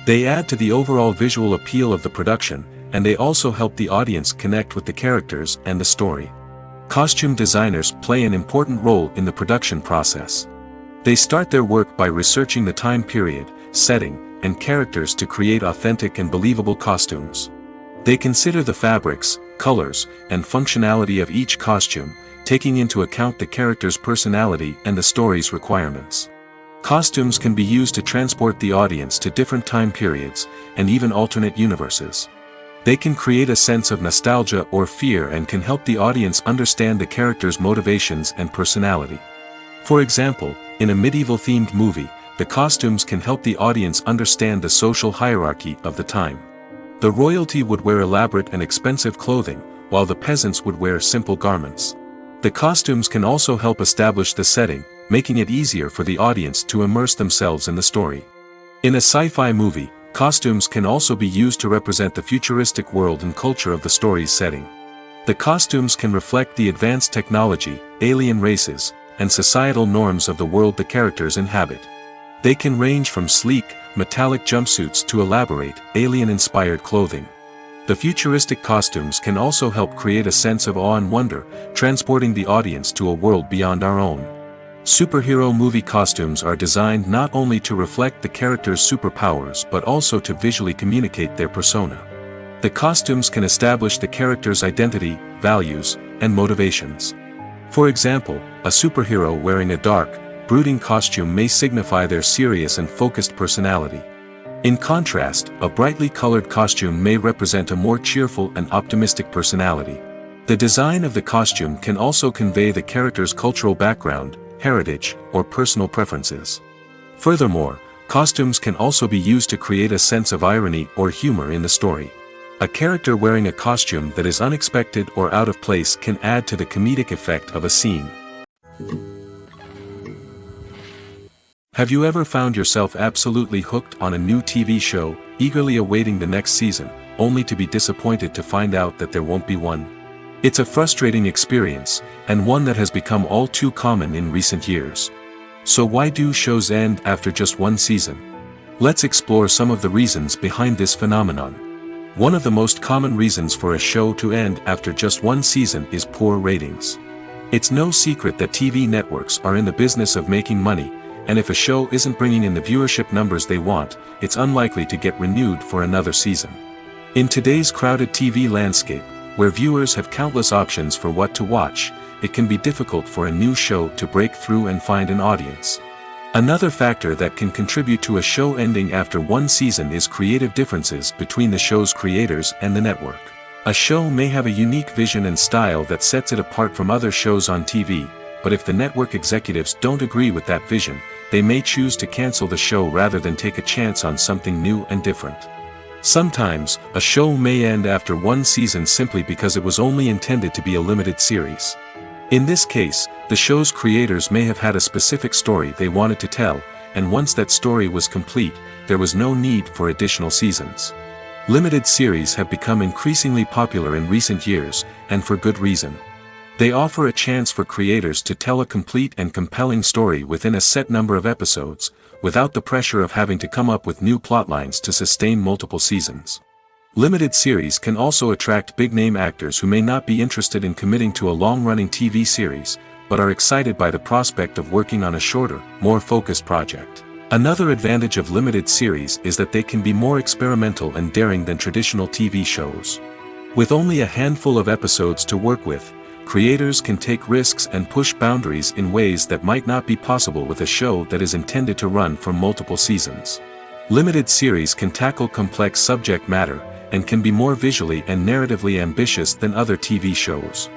They add to the overall visual appeal of the production, and they also help the audience connect with the characters and the story. Costume designers play an important role in the production process. They start their work by researching the time period, setting, and characters to create authentic and believable costumes. They consider the fabrics, colors, and functionality of each costume, taking into account the character's personality and the story's requirements. Costumes can be used to transport the audience to different time periods, and even alternate universes. They can create a sense of nostalgia or fear and can help the audience understand the character's motivations and personality. For example, in a medieval-themed movie, the costumes can help the audience understand the social hierarchy of the time. The royalty would wear elaborate and expensive clothing, while the peasants would wear simple garments. The costumes can also help establish the setting, making it easier for the audience to immerse themselves in the story. In a sci-fi movie, costumes can also be used to represent the futuristic world and culture of the story's setting. The costumes can reflect the advanced technology, alien races, and societal norms of the world the characters inhabit. They can range from sleek, metallic jumpsuits to elaborate, alien-inspired clothing. The futuristic costumes can also help create a sense of awe and wonder, transporting the audience to a world beyond our own. Superhero movie costumes are designed not only to reflect the character's superpowers but also to visually communicate their persona. The costumes can establish the character's identity, values, and motivations. For example, a superhero wearing a dark, brooding costume may signify their serious and focused personality. In contrast, a brightly colored costume may represent a more cheerful and optimistic personality. The design of the costume can also convey the character's cultural background, heritage, or personal preferences. Furthermore, costumes can also be used to create a sense of irony or humor in the story. A character wearing a costume that is unexpected or out of place can add to the comedic effect of a scene. Have you ever found yourself absolutely hooked on a new TV show, eagerly awaiting the next season, only to be disappointed to find out that there won't be one? It's a frustrating experience, and one that has become all too common in recent years. So why do shows end after just one season? Let's explore some of the reasons behind this phenomenon. One of the most common reasons for a show to end after just one season is poor ratings. It's no secret that TV networks are in the business of making money, and if a show isn't bringing in the viewership numbers they want, it's unlikely to get renewed for another season. In today's crowded TV landscape, where viewers have countless options for what to watch, it can be difficult for a new show to break through and find an audience. Another factor that can contribute to a show ending after one season is creative differences between the show's creators and the network. A show may have a unique vision and style that sets it apart from other shows on TV, but if the network executives don't agree with that vision, they may choose to cancel the show rather than take a chance on something new and different. Sometimes, a show may end after one season simply because it was only intended to be a limited series. In this case, the show's creators may have had a specific story they wanted to tell, and once that story was complete, there was no need for additional seasons. Limited series have become increasingly popular in recent years, and for good reason. They offer a chance for creators to tell a complete and compelling story within a set number of episodes, without the pressure of having to come up with new plotlines to sustain multiple seasons. Limited series can also attract big-name actors who may not be interested in committing to a long-running TV series, but are excited by the prospect of working on a shorter, more focused project. Another advantage of limited series is that they can be more experimental and daring than traditional TV shows. With only a handful of episodes to work with, creators can take risks and push boundaries in ways that might not be possible with a show that is intended to run for multiple seasons. Limited series can tackle complex subject matter, and can be more visually and narratively ambitious than other TV shows.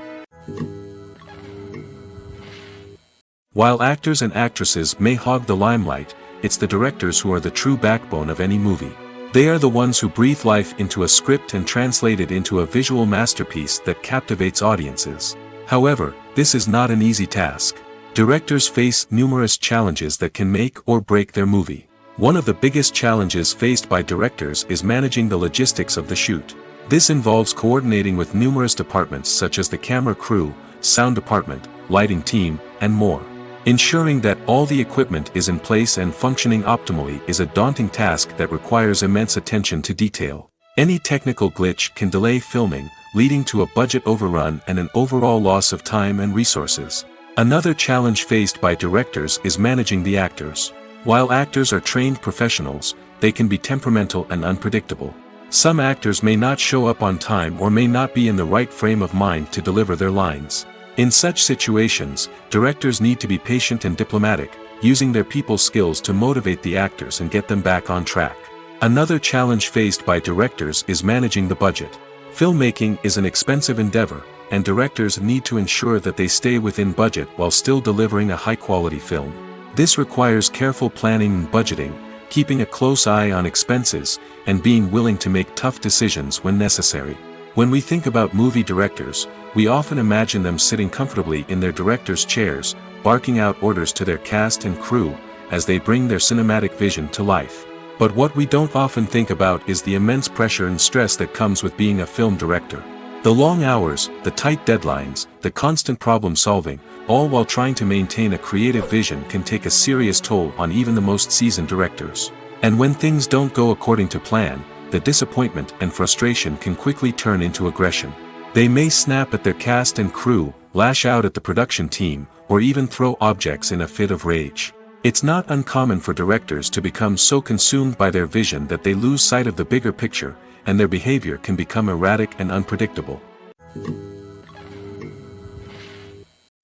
While actors and actresses may hog the limelight, it's the directors who are the true backbone of any movie. They are the ones who breathe life into a script and translate it into a visual masterpiece that captivates audiences. However, this is not an easy task. Directors face numerous challenges that can make or break their movie. One of the biggest challenges faced by directors is managing the logistics of the shoot. This involves coordinating with numerous departments such as the camera crew, sound department, lighting team, and more. Ensuring that all the equipment is in place and functioning optimally is a daunting task that requires immense attention to detail. Any technical glitch can delay filming, leading to a budget overrun and an overall loss of time and resources. Another challenge faced by directors is managing the actors. While actors are trained professionals, they can be temperamental and unpredictable. Some actors may not show up on time or may not be in the right frame of mind to deliver their lines. In such situations, directors need to be patient and diplomatic, using their people skills to motivate the actors and get them back on track. Another challenge faced by directors is managing the budget. Filmmaking is an expensive endeavor, and directors need to ensure that they stay within budget while still delivering a high-quality film. This requires careful planning and budgeting, keeping a close eye on expenses, and being willing to make tough decisions when necessary. When we think about movie directors, we often imagine them sitting comfortably in their director's chairs, barking out orders to their cast and crew, as they bring their cinematic vision to life. But what we don't often think about is the immense pressure and stress that comes with being a film director. The long hours, the tight deadlines, the constant problem solving, all while trying to maintain a creative vision can take a serious toll on even the most seasoned directors. And when things don't go according to plan, the disappointment and frustration can quickly turn into aggression. They may snap at their cast and crew, lash out at the production team, or even throw objects in a fit of rage. It's not uncommon for directors to become so consumed by their vision that they lose sight of the bigger picture, and their behavior can become erratic and unpredictable.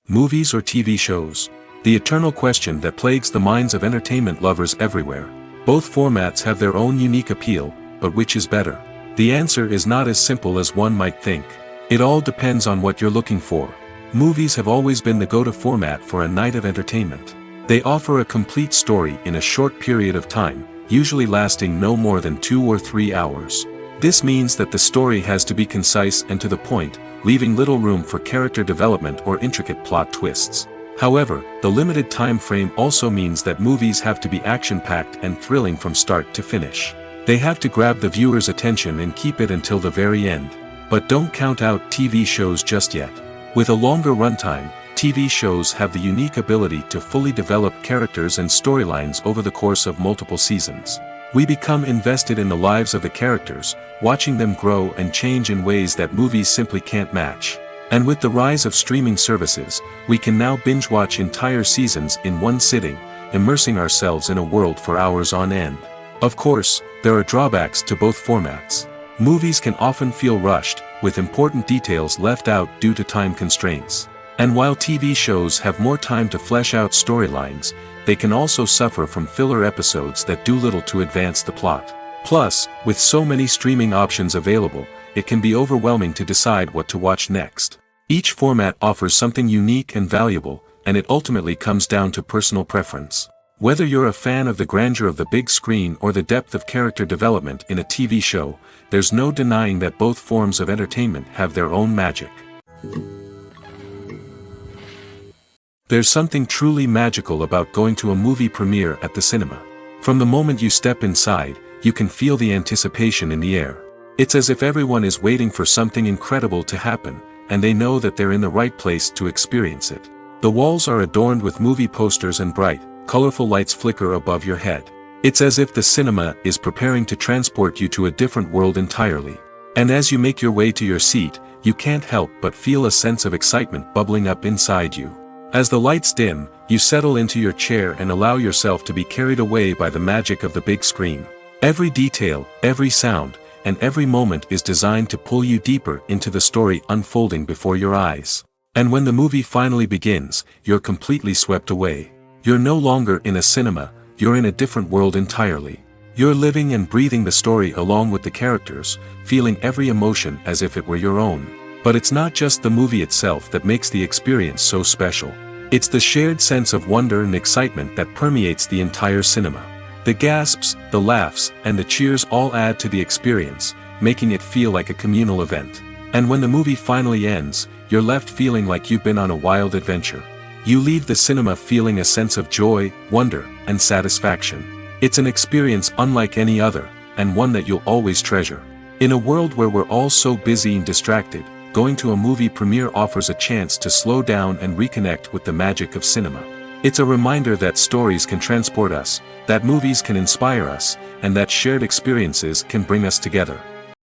Movies or TV shows? The eternal question that plagues the minds of entertainment lovers everywhere. Both formats have their own unique appeal, but which is better? The answer is not as simple as one might think. It all depends on what you're looking for. Movies have always been the go-to format for a night of entertainment. They offer a complete story in a short period of time, usually lasting no more than 2 or 3 hours. This means that the story has to be concise and to the point, leaving little room for character development or intricate plot twists. However, the limited time frame also means that movies have to be action-packed and thrilling from start to finish. They have to grab the viewer's attention and keep it until the very end. But don't count out TV shows just yet. With a longer runtime, TV shows have the unique ability to fully develop characters and storylines over the course of multiple seasons. We become invested in the lives of the characters, watching them grow and change in ways that movies simply can't match. And with the rise of streaming services, we can now binge-watch entire seasons in one sitting, immersing ourselves in a world for hours on end. Of course, there are drawbacks to both formats. Movies can often feel rushed, with important details left out due to time constraints. And while TV shows have more time to flesh out storylines, they can also suffer from filler episodes that do little to advance the plot. Plus, with so many streaming options available, it can be overwhelming to decide what to watch next. Each format offers something unique and valuable, and it ultimately comes down to personal preference. Whether you're a fan of the grandeur of the big screen or the depth of character development in a TV show, there's no denying that both forms of entertainment have their own magic. There's something truly magical about going to a movie premiere at the cinema. From the moment you step inside, you can feel the anticipation in the air. It's as if everyone is waiting for something incredible to happen, and they know that they're in the right place to experience it. The walls are adorned with movie posters and bright, colorful lights flicker above your head. It's as if the cinema is preparing to transport you to a different world entirely. And as you make your way to your seat, you can't help but feel a sense of excitement bubbling up inside you. As the lights dim, you settle into your chair and allow yourself to be carried away by the magic of the big screen. Every detail, every sound, and every moment is designed to pull you deeper into the story unfolding before your eyes. And when the movie finally begins, you're completely swept away. You're no longer in a cinema, you're in a different world entirely. You're living and breathing the story along with the characters, feeling every emotion as if it were your own. But it's not just the movie itself that makes the experience so special. It's the shared sense of wonder and excitement that permeates the entire cinema. The gasps, the laughs, and the cheers all add to the experience, making it feel like a communal event. And when the movie finally ends, you're left feeling like you've been on a wild adventure. You leave the cinema feeling a sense of joy, wonder, and satisfaction. It's an experience unlike any other, and one that you'll always treasure. In a world where we're all so busy and distracted, going to a movie premiere offers a chance to slow down and reconnect with the magic of cinema. It's a reminder that stories can transport us, that movies can inspire us, and that shared experiences can bring us together.